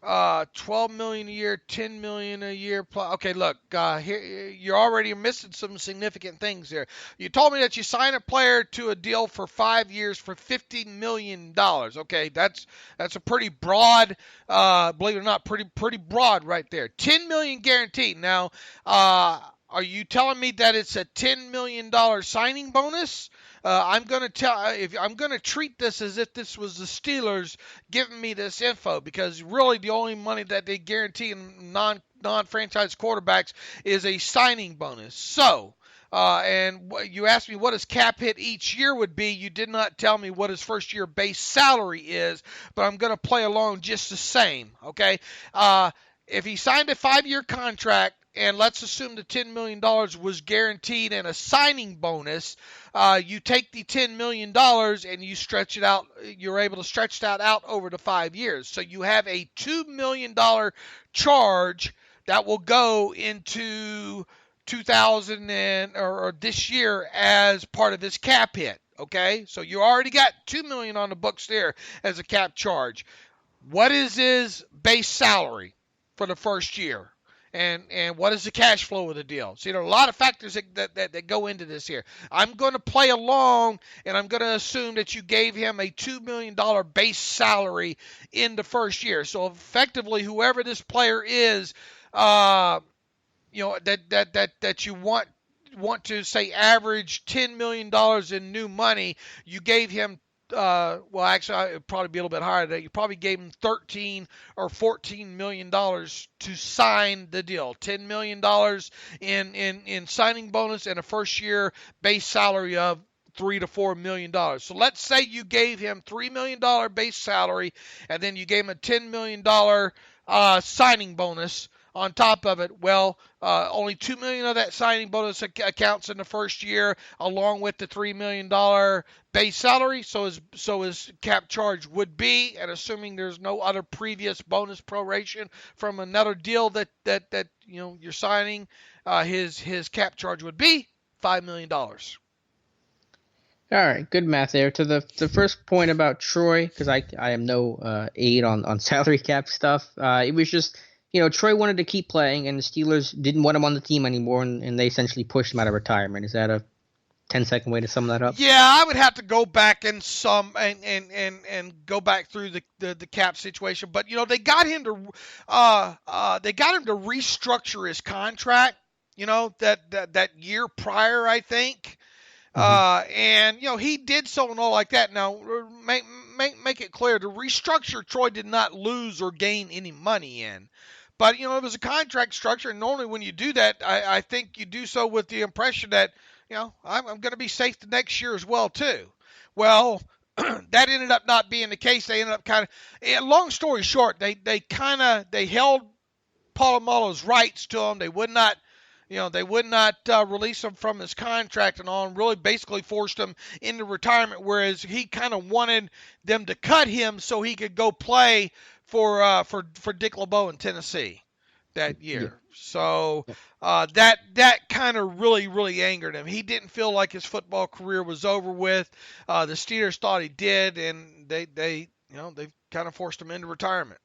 $12 million a year, $10 million a year. Okay, look, here you're already missing some significant things here. You told me that you sign a player to a deal for 5 years for $50 million. Okay, that's a pretty broad, believe it or not, pretty broad right there. $10 million guaranteed. Now, are you telling me that it's a $10 million signing bonus? I'm going to treat this as if this was the Steelers giving me this info, because really the only money that they guarantee in non-franchise quarterbacks is a signing bonus. So, and you asked me what his cap hit each year would be. You did not tell me what his first year base salary is, but I'm going to play along just the same. Okay, if he signed a 5-year contract, and let's assume the $10 million was guaranteed and a signing bonus, you take the $10 million and you stretch it out. You're able to stretch that out over the 5 years. So you have a $2 million charge that will go into 2000 or this year as part of his cap hit. Okay, so you already got $2 million on the books there as a cap charge. What is his base salary for the first year? And what is the cash flow of the deal? See, there are a lot of factors that go into this here. I'm going to play along, and I'm going to assume that you gave him a $2 million base salary in the first year. So effectively, whoever this player is, that you want to say average $10 million in new money, you gave him. Well, actually, it would probably be a little bit higher than that. You probably gave him $13 or $14 million to sign the deal. $10 million in signing bonus and a first-year base salary of $3 to $4 million. So let's say you gave him $3 million base salary, and then you gave him a $10 million signing bonus on top of it. Well, only $2 million of that signing bonus accounts in the first year, along with the $3 million base salary. So his cap charge would be, and assuming there's no other previous bonus proration from another deal that you're signing, his cap charge would be $5 million. All right, good math there. To the first point about Troy, because I am no aid on salary cap stuff. It was just, Troy wanted to keep playing, and the Steelers didn't want him on the team anymore, and they essentially pushed him out of retirement. Is that a 10-second way to sum that up? Yeah, I would have to go back and go back through the cap situation, but they got him to restructure his contract. That year prior, I think. And he did so and all like that. Now, make it clear, the restructure, Troy did not lose or gain any money in. But, it was a contract structure, and normally when you do that, I think you do so with the impression that, I'm going to be safe the next year as well, too. Well, that ended up not being the case. They ended up long story short, they held Polamalu's rights to him. They would not release him from his contract and all, and really basically forced him into retirement, whereas he kind of wanted them to cut him so he could go play for Dick LeBeau in Tennessee that year. Yeah. So that kind of really angered him. He didn't feel like his football career was over with. The Steelers thought he did, and they kind of forced him into retirement.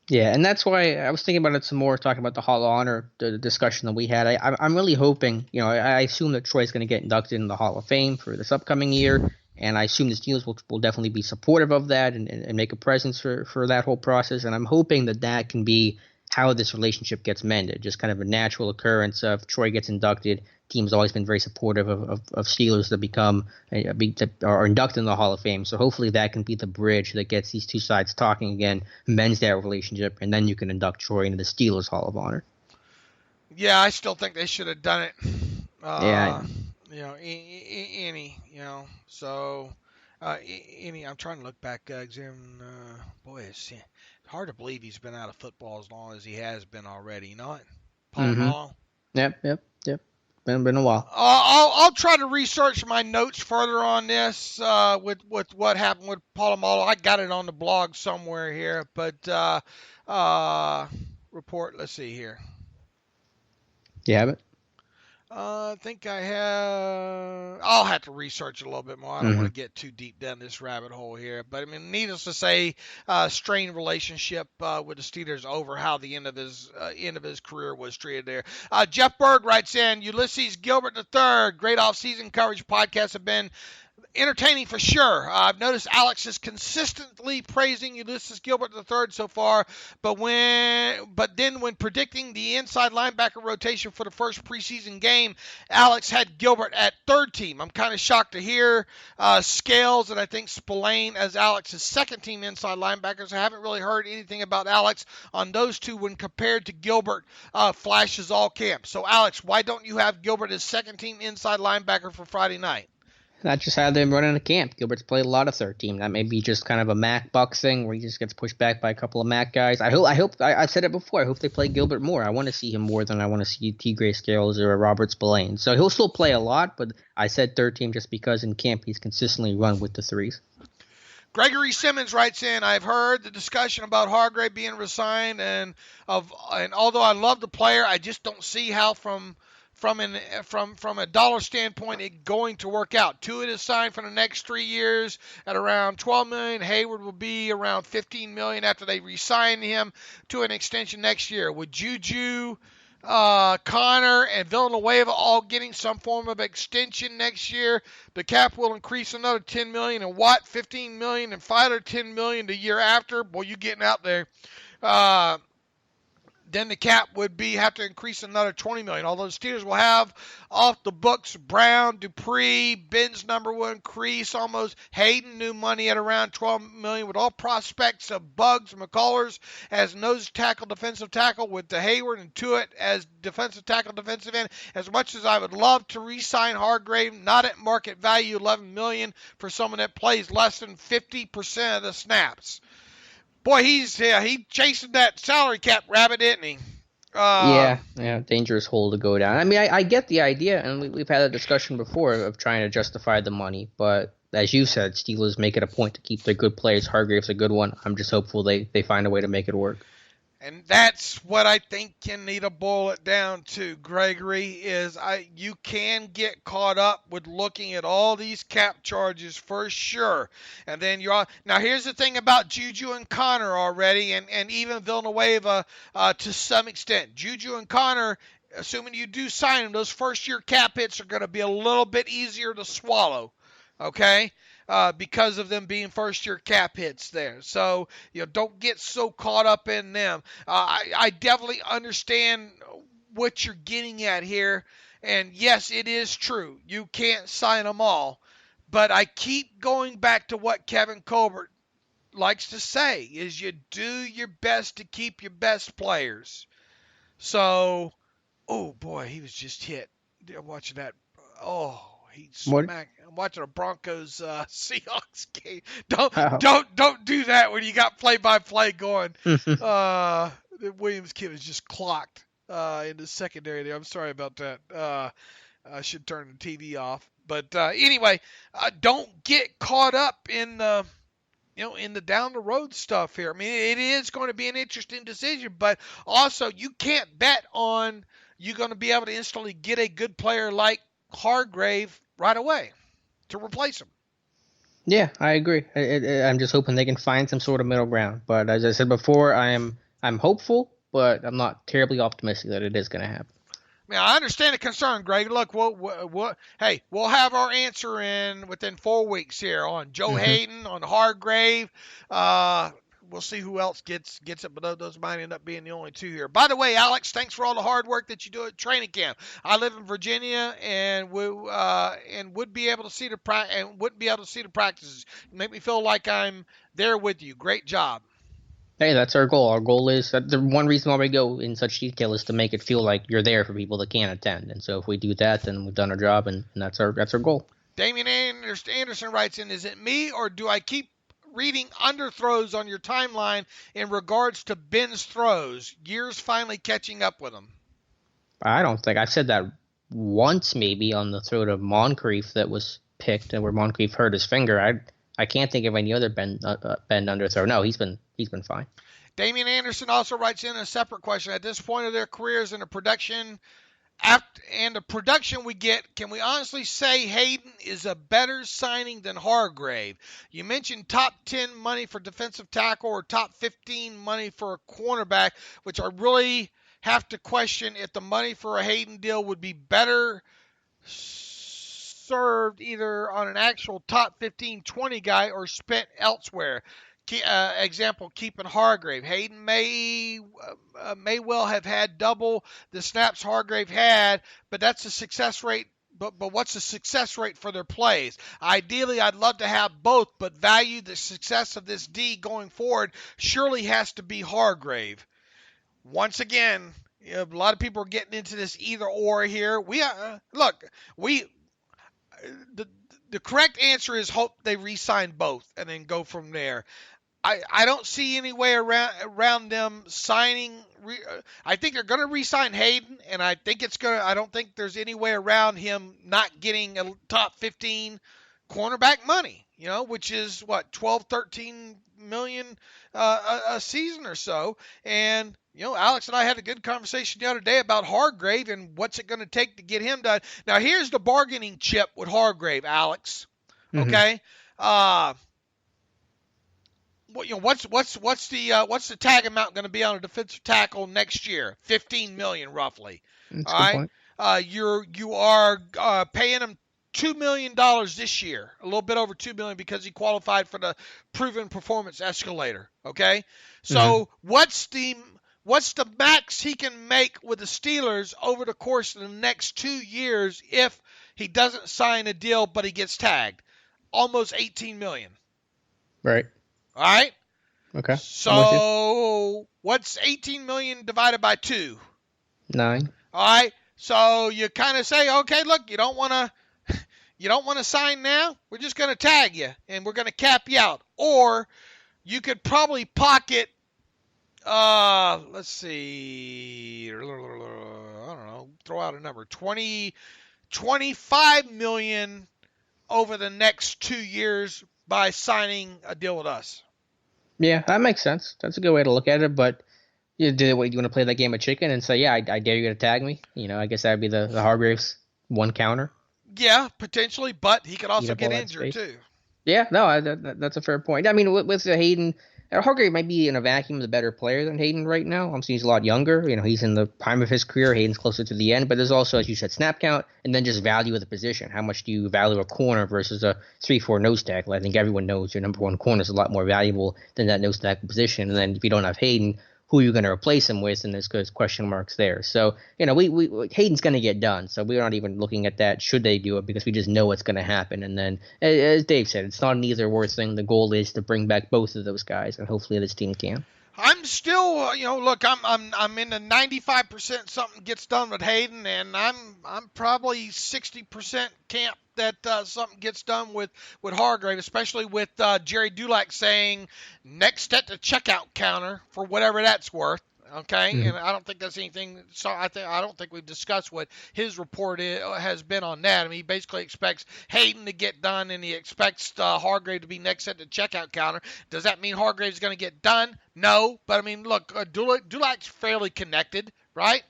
Yeah, and that's why I was thinking about it some more, talking about the Hall of Honor, the discussion that we had. I'm really hoping, I assume that Troy's going to get inducted in the Hall of Fame for this upcoming year, and I assume the Steelers will definitely be supportive of that and make a presence for that whole process, and I'm hoping that can be how this relationship gets mended. Just kind of a natural occurrence of Troy gets inducted. Team's always been very supportive of Steelers that are inducted in the Hall of Fame. So hopefully that can be the bridge that gets these two sides talking again, mends that relationship, and then you can induct Troy into the Steelers Hall of Honor. Yeah, I still think they should have done it. Yeah. So I'm trying to look back. Boy, it's hard to believe he's been out of football as long as he has been already. You know what? Paul Yep. Been a while. I'll try to research my notes further on this with what happened with Polamalu. I got it on the blog somewhere here, but report. Let's see here. You have it? I think I have. I'll have to research a little bit more. I don't want to get too deep down this rabbit hole here. But, I mean, needless to say, strained relationship with the Steelers over how the end of his career was treated there. Jeff Berg writes in, Ulysses Gilbert III, great off-season coverage podcasts have been entertaining for sure. I've noticed Alex is consistently praising Ulysses Gilbert III so far, but then when predicting the inside linebacker rotation for the first preseason game, Alex had Gilbert at third team. I'm kind of shocked to hear Scales and I think Spillane as Alex's second team inside linebackers. I haven't really heard anything about Alex on those two when compared to Gilbert flashes all camp. So Alex, why don't you have Gilbert as second team inside linebacker for Friday night? That's just how they're running a camp. Gilbert's played a lot of third team. That may be just kind of a Mac Bucks thing where he just gets pushed back by a couple of Mac guys. I said it before. I hope they play Gilbert more. I want to see him more than I want to see T. Gray Scales or Robert Spillane. So he'll still play a lot, but I said third team just because in camp he's consistently run with the threes. Gregory Simmons writes in, I've heard the discussion about Hargrave being resigned, and although I love the player, I just don't see how from a dollar standpoint, it going to work out. Tuitt is signed for the next 3 years at around $12 million. Hayward will be around $15 million after they re-sign him to an extension next year. With Juju, Connor, and Villanueva all getting some form of extension next year, the cap will increase another $10 million, and Watt $15 million, and Filer $10 million the year after. Boy, you getting out there. Then the cap would have to increase another $20 million. Although the Steelers will have off the books Brown, Dupree, Ben's number will increase almost. Hayden, new money at around $12 million with all prospects of Bugs, McCullers as nose tackle, defensive tackle with the Hayward and Tuitt as defensive tackle, defensive end. As much as I would love to re-sign Hargrave, not at market value, $11 million for someone that plays less than 50% of the snaps. Boy, he's chasing that salary cap rabbit, isn't he? Yeah, dangerous hole to go down. I mean, I get the idea, and we've had a discussion before of trying to justify the money, but as you said, Steelers make it a point to keep their good players. Hargrave's a good one. I'm just hopeful they find a way to make it work. And that's what I think can need to boil it down to, Gregory, is you can get caught up with looking at all these cap charges for sure. And then now here's the thing about Juju and Connor already, and even Villanueva to some extent. Juju and Connor, assuming you do sign them, those first-year cap hits are going to be a little bit easier to swallow, okay? Because of them being first-year cap hits there. So, don't get so caught up in them. I definitely understand what you're getting at here. And, yes, it is true. You can't sign them all. But I keep going back to what Kevin Colbert likes to say, is you do your best to keep your best players. So, oh, boy, he was just hit. Watching that. Oh. He smacked. I'm watching a Broncos Seahawks game. Don't do that when you got play-by-play going. The Williams kid was just clocked in the secondary there. I'm sorry about that. I should turn the TV off. But anyway, don't get caught up in the down the road stuff here. I mean, it is going to be an interesting decision, but also you can't bet on you're going to be able to instantly get a good player like Hargrave right away to replace him. Yeah, I agree. I'm just hoping they can find some sort of middle ground. But as I said before, I'm hopeful, but I'm not terribly optimistic that it is going to happen. I mean, I understand the concern, Greg. Look, we'll have our answer within 4 weeks here on Joe Hayden, on Hargrave. we'll see who else gets it, but those might end up being the only two here. By the way, Alex, thanks for all the hard work that you do at training camp. I live in Virginia and would be able to see the wouldn't be able to see the practices. You make me feel like I'm there with you. Great job. Hey, that's our goal. Our goal is that the one reason why we go in such detail is to make it feel like you're there for people that can't attend. And so if we do that, then we've done our job, and that's our goal. Damian Anderson writes in, is it me or do I keep reading underthrows on your timeline in regards to Ben's throws? Years finally catching up with him. I don't think I've said that once, maybe on the throw to Moncrief that was picked and where Moncrief hurt his finger. I can't think of any other Ben underthrow. No, he's been fine. Damian Anderson also writes in a separate question. At this point of their careers and the production we get, can we honestly say Hayden is a better signing than Hargrave? You mentioned top 10 money for defensive tackle or top 15 money for a cornerback, which I really have to question if the money for a Hayden deal would be better served either on an actual top 15, 20 guy or spent elsewhere. Example, keeping Hargrave. Hayden may well have had double the snaps Hargrave had, but that's a success rate. But what's the success rate for their plays? Ideally, I'd love to have both, but value the success of this D going forward surely has to be Hargrave. Once again, a lot of people are getting into this either or here. The correct answer is hope they re-sign both and then go from there. I don't see any way around them signing. I think they're going to re-sign Hayden, and I don't think there's any way around him not getting a top 15 cornerback money, which is what, 12, 13 million a season or so. And, Alex and I had a good conversation the other day about Hargrave and what's it going to take to get him done. Now, here's the bargaining chip with Hargrave, Alex. Okay. What's the tag amount going to be on a defensive tackle next year? $15 million roughly. That's all right. You are paying him $2 million this year, a little bit over $2 million because he qualified for the proven performance escalator. Okay. So what's the max he can make with the Steelers over the course of the next 2 years if he doesn't sign a deal but he gets tagged? Almost $18 million. Right. All right. Okay. So what's 18 million divided by 2? 9. All right. So you kind of say, okay, look, you don't want to sign now. We're just going to tag you and we're going to cap you out. Or you could probably pocket, let's see, I don't know, throw out a number, 25 million over the next 2 years by signing a deal with us. Yeah, that makes sense. That's a good way to look at it. But you want to play that game of chicken and say, yeah, I dare you to tag me. I guess that would be the Hargraves one counter. Yeah, potentially, but he could also get injured too. Yeah, no, that's a fair point. I mean, with Hayden, Hargrave might be in a vacuum the better player than Hayden right now. He's a lot younger. He's in the prime of his career. Hayden's closer to the end. But there's also, as you said, snap count and then just value of the position. How much do you value a corner versus a 3-4 nose tackle? I think everyone knows your number one corner is a lot more valuable than that nose tackle position. And then if you don't have Hayden, who are you going to replace him with? And there's question marks there. So, we Hayden's going to get done. So we're not even looking at that. Should they do it? Because we just know what's going to happen. And then, as Dave said, it's not an either or thing. The goal is to bring back both of those guys, and hopefully this team can. I'm still, look, I'm in the 95% something gets done with Hayden, and I'm probably 60% camp that something gets done with Hargrave, especially with Jerry Dulac saying next at the checkout counter for whatever that's worth. Okay, and I don't think that's anything. So I don't think we've discussed what his report has been on that. I mean, he basically expects Hayden to get done, and he expects Hargrave to be next at the checkout counter. Does that mean Hargrave's going to get done? No, but I mean, look, Dulac's fairly connected, right?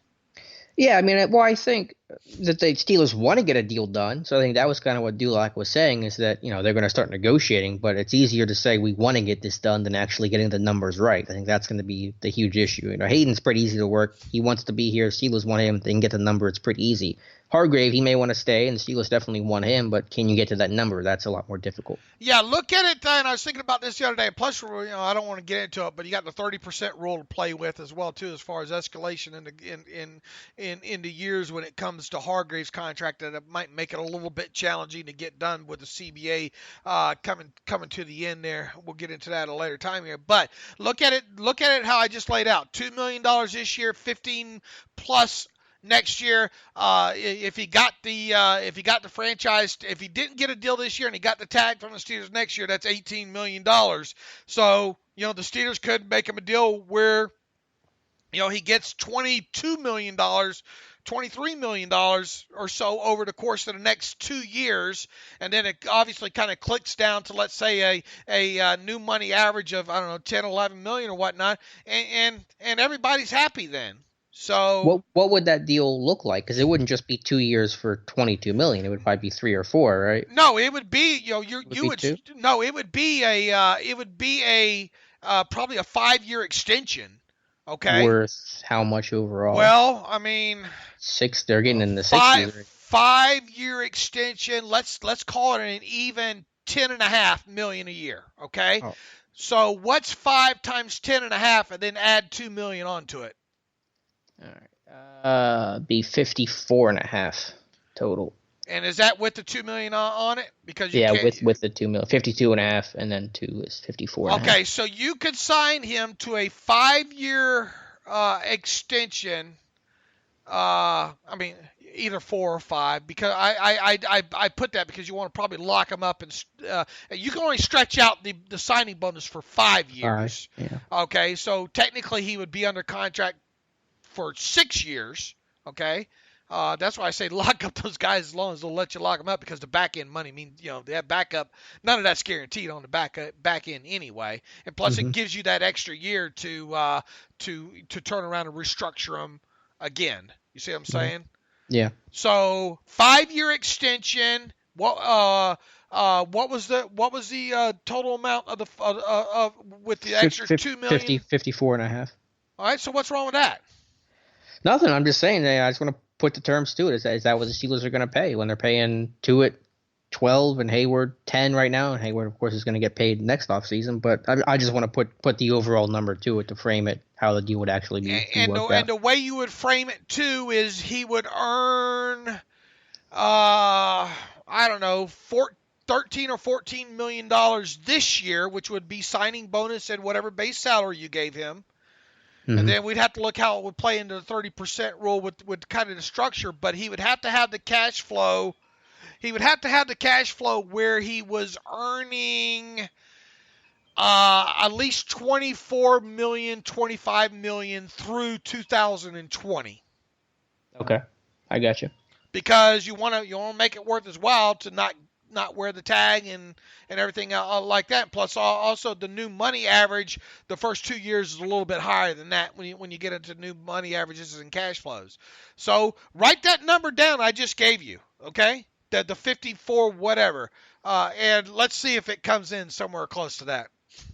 Yeah, I mean, I think that the Steelers want to get a deal done. So I think that was kind of what Dulac was saying, is that, they're going to start negotiating, but it's easier to say we want to get this done than actually getting the numbers right. I think that's going to be the huge issue. Hayden's pretty easy to work. He wants to be here. Steelers want him. They can get the number. It's pretty easy. Hargrave, he may want to stay, and the Steelers definitely want him, but can you get to that number? That's a lot more difficult. Yeah, look at it, and I was thinking about this the other day. Plus, I don't want to get into it, but you got the 30% rule to play with as well, too, as far as escalation in the years when it comes to Hargrave's contract, that it might make it a little bit challenging to get done with the CBA coming to the end there. We'll get into that at a later time here. But look at it how I just laid out. $2 million this year, 15 plus next year. If he got the franchise, if he didn't get a deal this year and he got the tag from the Steelers next year, that's $18 million. So, the Steelers could make him a deal where, he gets $22 million, $23 million or so over the course of the next 2 years. And then it obviously kind of clicks down to, let's say, a new money average of, 10, 11 million or whatnot. And everybody's happy then. So what would that deal look like? Because it wouldn't just be 2 years for $22 million. It would probably be 3 or 4, right? No, it would be it would be a probably a 5-year extension. Okay. Worth how much overall? Well, I mean, 6. They're getting in the 60s. 5-year extension. Let's call it an even $10.5 million a year. Okay. Oh. So what's 5 times 10.5, and then add $2 million onto it? All right. Be 54.5 total. And is that with the $2 million on it? Because with the $2 million, 52.5, and then 2 is 54. Okay, so you could sign him to a 5-year extension. Either 4 or 5, because I put that because you want to probably lock him up, and you can only stretch out the signing bonus for 5 years. Yeah. Okay, so technically he would be under contract for 6 years. Okay. That's why I say lock up those guys as long as they'll let you lock them up, because the back end money means, that backup, none of that's guaranteed on the back end anyway. And plus it gives you that extra year to turn around and restructure them again. You see what I'm saying? Yeah. So 5-year extension. What was the total amount of the with the extra $2 million? 54.5. All right. So what's wrong with that? Nothing. I'm just saying. I just want to put the terms to it. Is that what the Steelers are going to pay when they're paying Tuitt 12 and Hayward 10 right now? And Hayward, of course, is going to get paid next offseason. But I just want to put the overall number to it to frame it how the deal would actually be. And the way you would frame it too is he would earn, 13 or $14 million this year, which would be signing bonus and whatever base salary you gave him. Mm-hmm. And then we'd have to look how it would play into the 30% rule with kind of the structure, but he would have to have the cash flow. He would have to have the cash flow where he was earning at least $24 million, $25 million through 2020. Okay, I got you. Because you want to make it worth his while to not wear the tag and everything like that. Plus, also the new money average, the first 2 years is a little bit higher than that when you get into new money averages and cash flows. So write that number down I just gave you, okay? The 54 whatever, and let's see if it comes in somewhere close to that.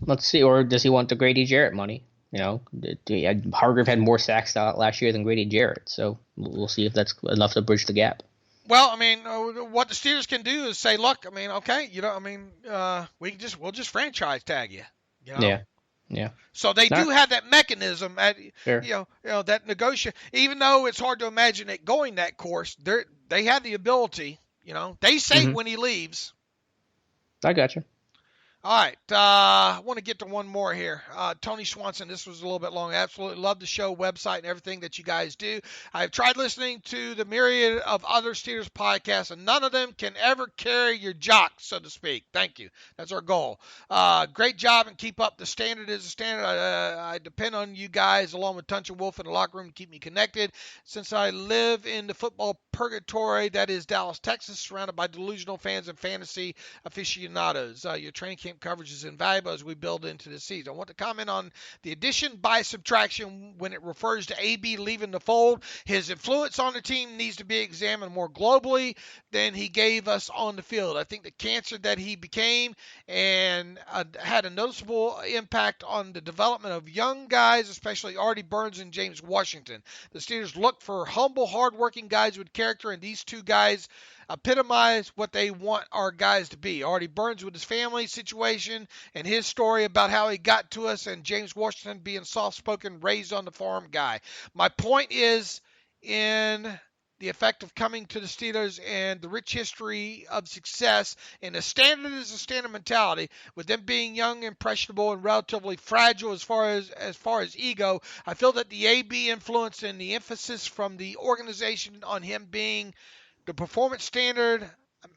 Let's see, or does he want the Grady Jarrett money? Hargrave had more sacks last year than Grady Jarrett, so we'll see if that's enough to bridge the gap. Well, what the Steelers can do is say, look, okay, we'll just franchise tag you. Yeah. So they do have that mechanism at, sure. That negotiation. Even though it's hard to imagine it going that course, they have the ability. They say when he leaves. I got you. All right, I want to get to one more here. Tony Swanson, this was a little bit long. I absolutely love the show, website, and everything that you guys do. I've tried listening to the myriad of other Steelers podcasts, and none of them can ever carry your jock, so to speak. Thank you. That's our goal. Great job, and keep up. The standard is a standard. I depend on you guys, along with Tunch and Wolf in the locker room, to keep me connected. Since I live in the football purgatory that is Dallas, Texas, surrounded by delusional fans and fantasy aficionados. Your training camp camp coverage is invaluable as we build into the season. I want to comment on the addition by subtraction when it refers to AB leaving the fold. His influence on the team needs to be examined more globally than he gave us on the field. I think the cancer that he became and had a noticeable impact on the development of young guys, especially Artie Burns and James Washington. The Steelers look for humble, hardworking guys with character, and these two guys epitomize what they want our guys to be. Artie Burns with his family situation and his story about how he got to us, and James Washington being soft-spoken, raised on the farm guy. My point is in the effect of coming to the Steelers and the rich history of success, and the standard is a standard mentality, with them being young, impressionable, and relatively fragile as far as ego. I feel that the AB influence and the emphasis from the organization on him being the performance standard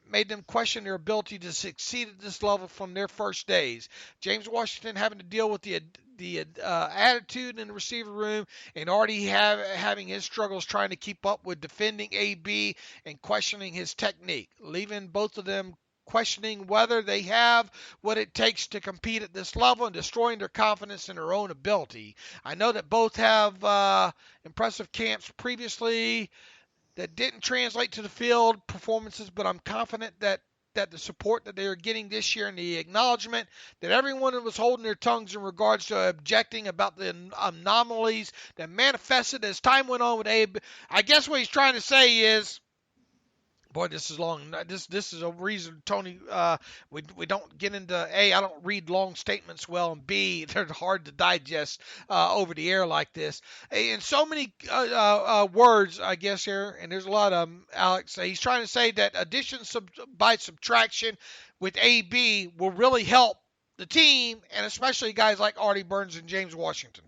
made them question their ability to succeed at this level from their first days. James Washington having to deal with the attitude in the receiver room, and already having his struggles trying to keep up with defending AB and questioning his technique, leaving both of them questioning whether they have what it takes to compete at this level and destroying their confidence in their own ability. I know that both have impressive camps previously that didn't translate to the field performances, but I'm confident that the support that they are getting this year and the acknowledgement that everyone was holding their tongues in regards to objecting about the anomalies that manifested as time went on with Abe. I guess what he's trying to say is, boy, this is long. This is a reason, Tony, we don't get into, A, I don't read long statements well, and B, they're hard to digest over the air like this. And so many words, I guess, here, and there's a lot of them, Alex. He's trying to say that addition by subtraction with AB will really help the team, and especially guys like Artie Burns and James Washington.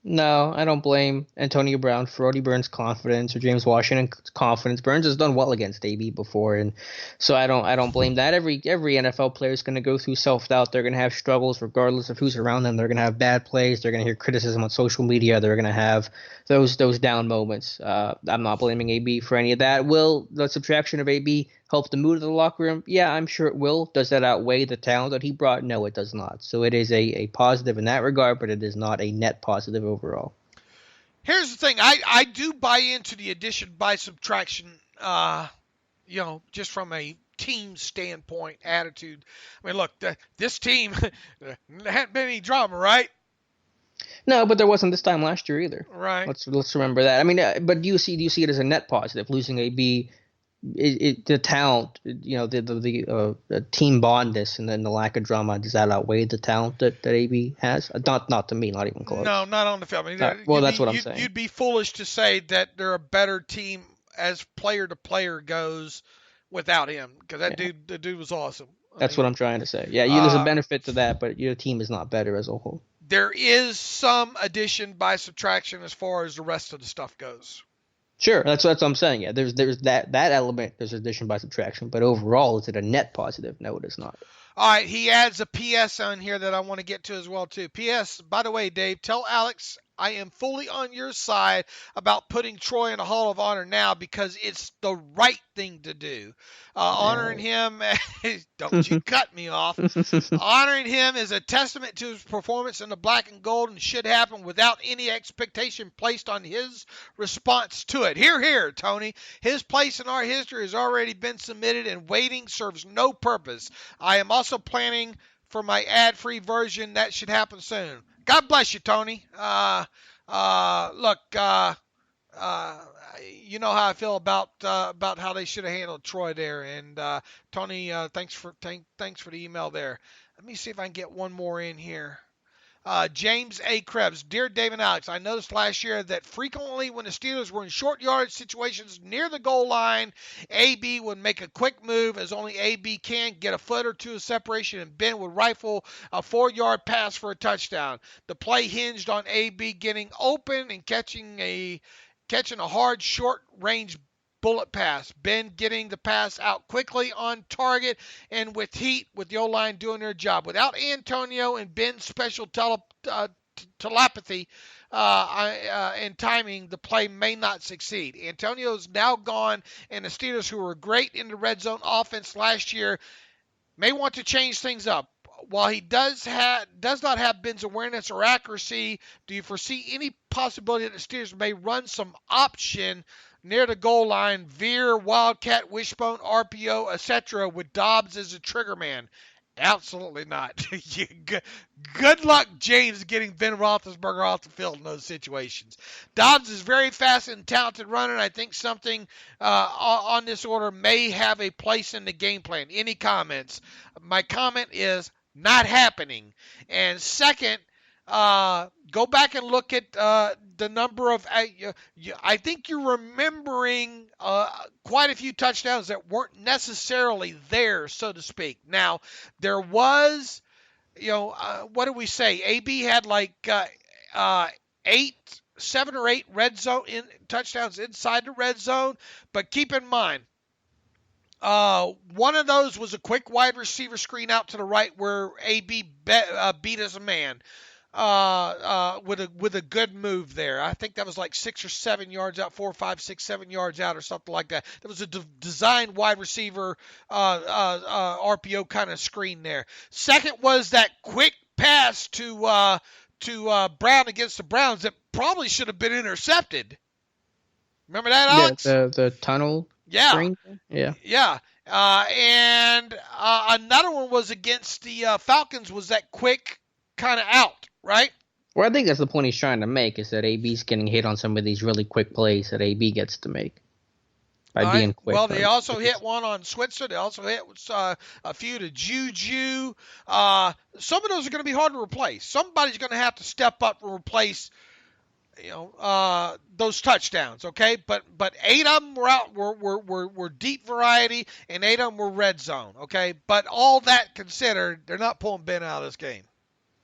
No, I don't blame Antonio Brown for Artie Burns' confidence or James Washington's confidence. Burns has done well against AB before, and so I don't blame that. Every NFL player is going to go through self-doubt. They're going to have struggles regardless of who's around them. They're going to have bad plays. They're going to hear criticism on social media. They're going to have those down moments. I'm not blaming AB for any of that. Will the subtraction of AB help the mood of the locker room? Yeah, I'm sure it will. Does that outweigh the talent that he brought? No, it does not. So it is a positive in that regard, but it is not a net positive overall. Here's the thing. I do buy into the addition by subtraction, just from a team standpoint, attitude. I mean, look, this team, there hadn't been any drama, right? No, but there wasn't this time last year either. Right. Let's remember that. I mean, but do you see it as a net positive, losing AB? The talent, the team bondness, and then the lack of drama, does that outweigh the talent that AB has? Not to me, not even close. No, not on the field. I mean, that's what I'm saying. You'd be foolish to say that they're a better team as player to player goes without him, because the dude was awesome. That's what I'm trying to say. Yeah, there's a benefit to that, but your team is not better as a whole. There is some addition by subtraction as far as the rest of the stuff goes. Sure, that's what I'm saying. Yeah, there's that element. There's addition by subtraction, but overall, is it a net positive? No, it is not. All right, he adds a PS on here that I want to get to as well too. PS, by the way, Dave, tell Alex I am fully on your side about putting Troy in a Hall of Honor now, because it's the right thing to do. Honoring him, don't you cut me off. Honoring him is a testament to his performance in the black and gold, and should happen without any expectation placed on his response to it. Hear, hear, Tony. His place in our history has already been submitted, and waiting serves no purpose. I am also planning for my ad-free version. That should happen soon. God bless you, Tony. Look, you know how I feel about how they should have handled Troy there. And Tony, thanks for the email there. Let me see if I can get one more in here. James A. Krebs, dear Dave and Alex, I noticed last year that frequently when the Steelers were in short yardage situations near the goal line, AB would make a quick move, as only AB can, get a foot or two of separation, and Ben would rifle a 4-yard pass for a touchdown. The play hinged on AB getting open and catching a hard short-range bullet pass. Ben getting the pass out quickly on target and with heat, with the O-line doing their job. Without Antonio and Ben's special telepathy and timing, the play may not succeed. Antonio's now gone, and the Steelers, who were great in the red zone offense last year, may want to change things up. while he does not have Ben's awareness or accuracy, do you foresee any possibility that the Steelers may run some option near the goal line, veer, wildcat, wishbone, RPO, etc., with Dobbs as a trigger man? Absolutely not. Good luck, James, getting Ben Roethlisberger off the field in those situations. Dobbs is very fast and talented runner, and I think something on this order may have a place in the game plan. Any comments? My comment is not happening. And second, go back and look at the number of. I think you're remembering quite a few touchdowns that weren't necessarily there, so to speak. Now, there was, what do we say? AB had like 7 or 8 red zone touchdowns inside the red zone, but keep in mind, one of those was a quick wide receiver screen out to the right where AB beat as a man. With a good move there. I think that was like 6 or 7 yards out, 4, 5, 6, 7 yards out or something like that. There was a designed wide receiver RPO kind of screen there. Second was that quick pass to Brown against the Browns that probably should have been intercepted. Remember that, Alex? Yeah, the tunnel screen? Yeah. Yeah. And another one was against the Falcons, was that quick kind of out. Right? Well, I think that's the point he's trying to make, is that AB's getting hit on some of these really quick plays that AB gets to make by being quick. Well, they also hit one on Switzer. They also hit a few to Juju. Some of those are going to be hard to replace. Somebody's going to have to step up and replace, those touchdowns. Okay, but 8 of them were out were deep variety, and 8 of them were red zone. Okay, but all that considered, they're not pulling Ben out of this game.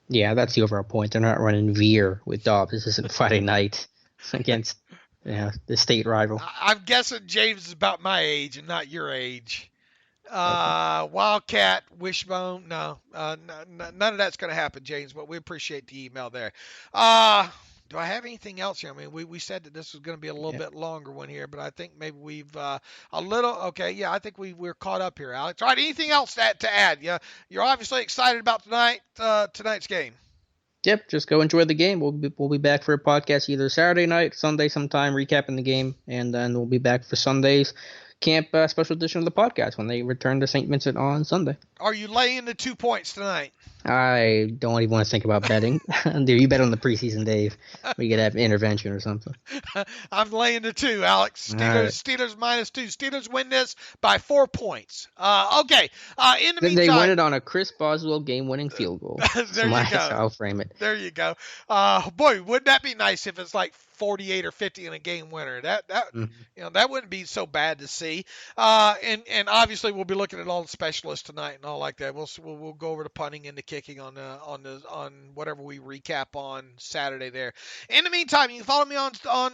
Yeah, that's the overall point. They're not running veer with Dobbs. This isn't Friday night against the state rival. I'm guessing James is about my age and not your age. Wildcat, wishbone, no. None of that's going to happen, James, but we appreciate the email there. Do I have anything else here? I mean, we said that this was going to be a little bit longer one here, but I think maybe we've I think we're caught up here, Alex. All right, anything else to add? Yeah, you're obviously excited about tonight's game. Yep, just go enjoy the game. We'll be back for a podcast either Saturday night, Sunday sometime, recapping the game, and then we'll be back for Sunday's camp special edition of the podcast when they return to St. Vincent on Sunday. Are you laying the 2 points tonight? I don't even want to think about betting. You bet on the preseason, Dave. We could have intervention or something. I'm laying the 2, Alex. Steelers -2. Steelers win this by 4 points. Okay. In the meantime, they win it on a Chris Boswell game-winning field goal. There you go. I'll frame it. There you go. Boy, wouldn't that be nice if it's like 48 or 50 in a game winner? That wouldn't be so bad to see. And obviously we'll be looking at all the specialists tonight and all like that. We'll go over the punting and the kicking on whatever we recap on Saturday there. In the meantime, you can follow me on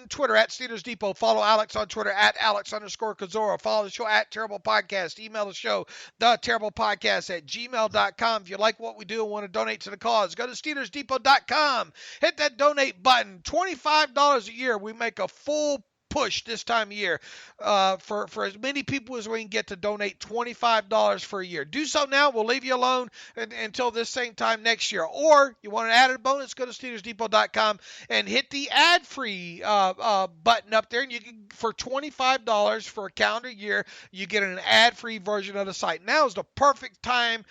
Twitter at Steelers Depot. Follow Alex on Twitter at Alex_Kozora. Follow the show at Terrible Podcast. Email the show, theterriblepodcast@gmail.com. If you like what we do and want to donate to the cause, go to SteelersDepot.com. Hit that donate button. $25 a year. We make a full push this time of year for as many people as we can get to donate $25 for a year. Do so now. We'll leave you alone until this same time next year. Or you want an added bonus, go to SteelersDepot.com and hit the ad-free button up there. And you can, for $25 for a calendar year, you get an ad-free version of the site. Now is the perfect time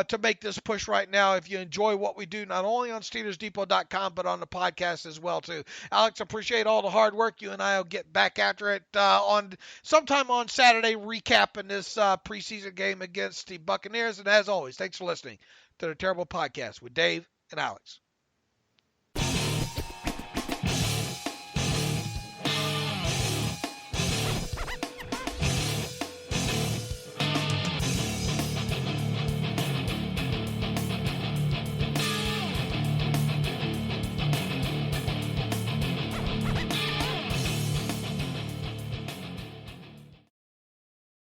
to make this push right now if you enjoy what we do, not only on SteelersDepot.com, but on the podcast as well, too. Alex, appreciate all the hard work. You and I will get back after it on sometime on Saturday, recapping this preseason game against the Buccaneers. And as always, thanks for listening to the Terrible Podcast with Dave and Alex.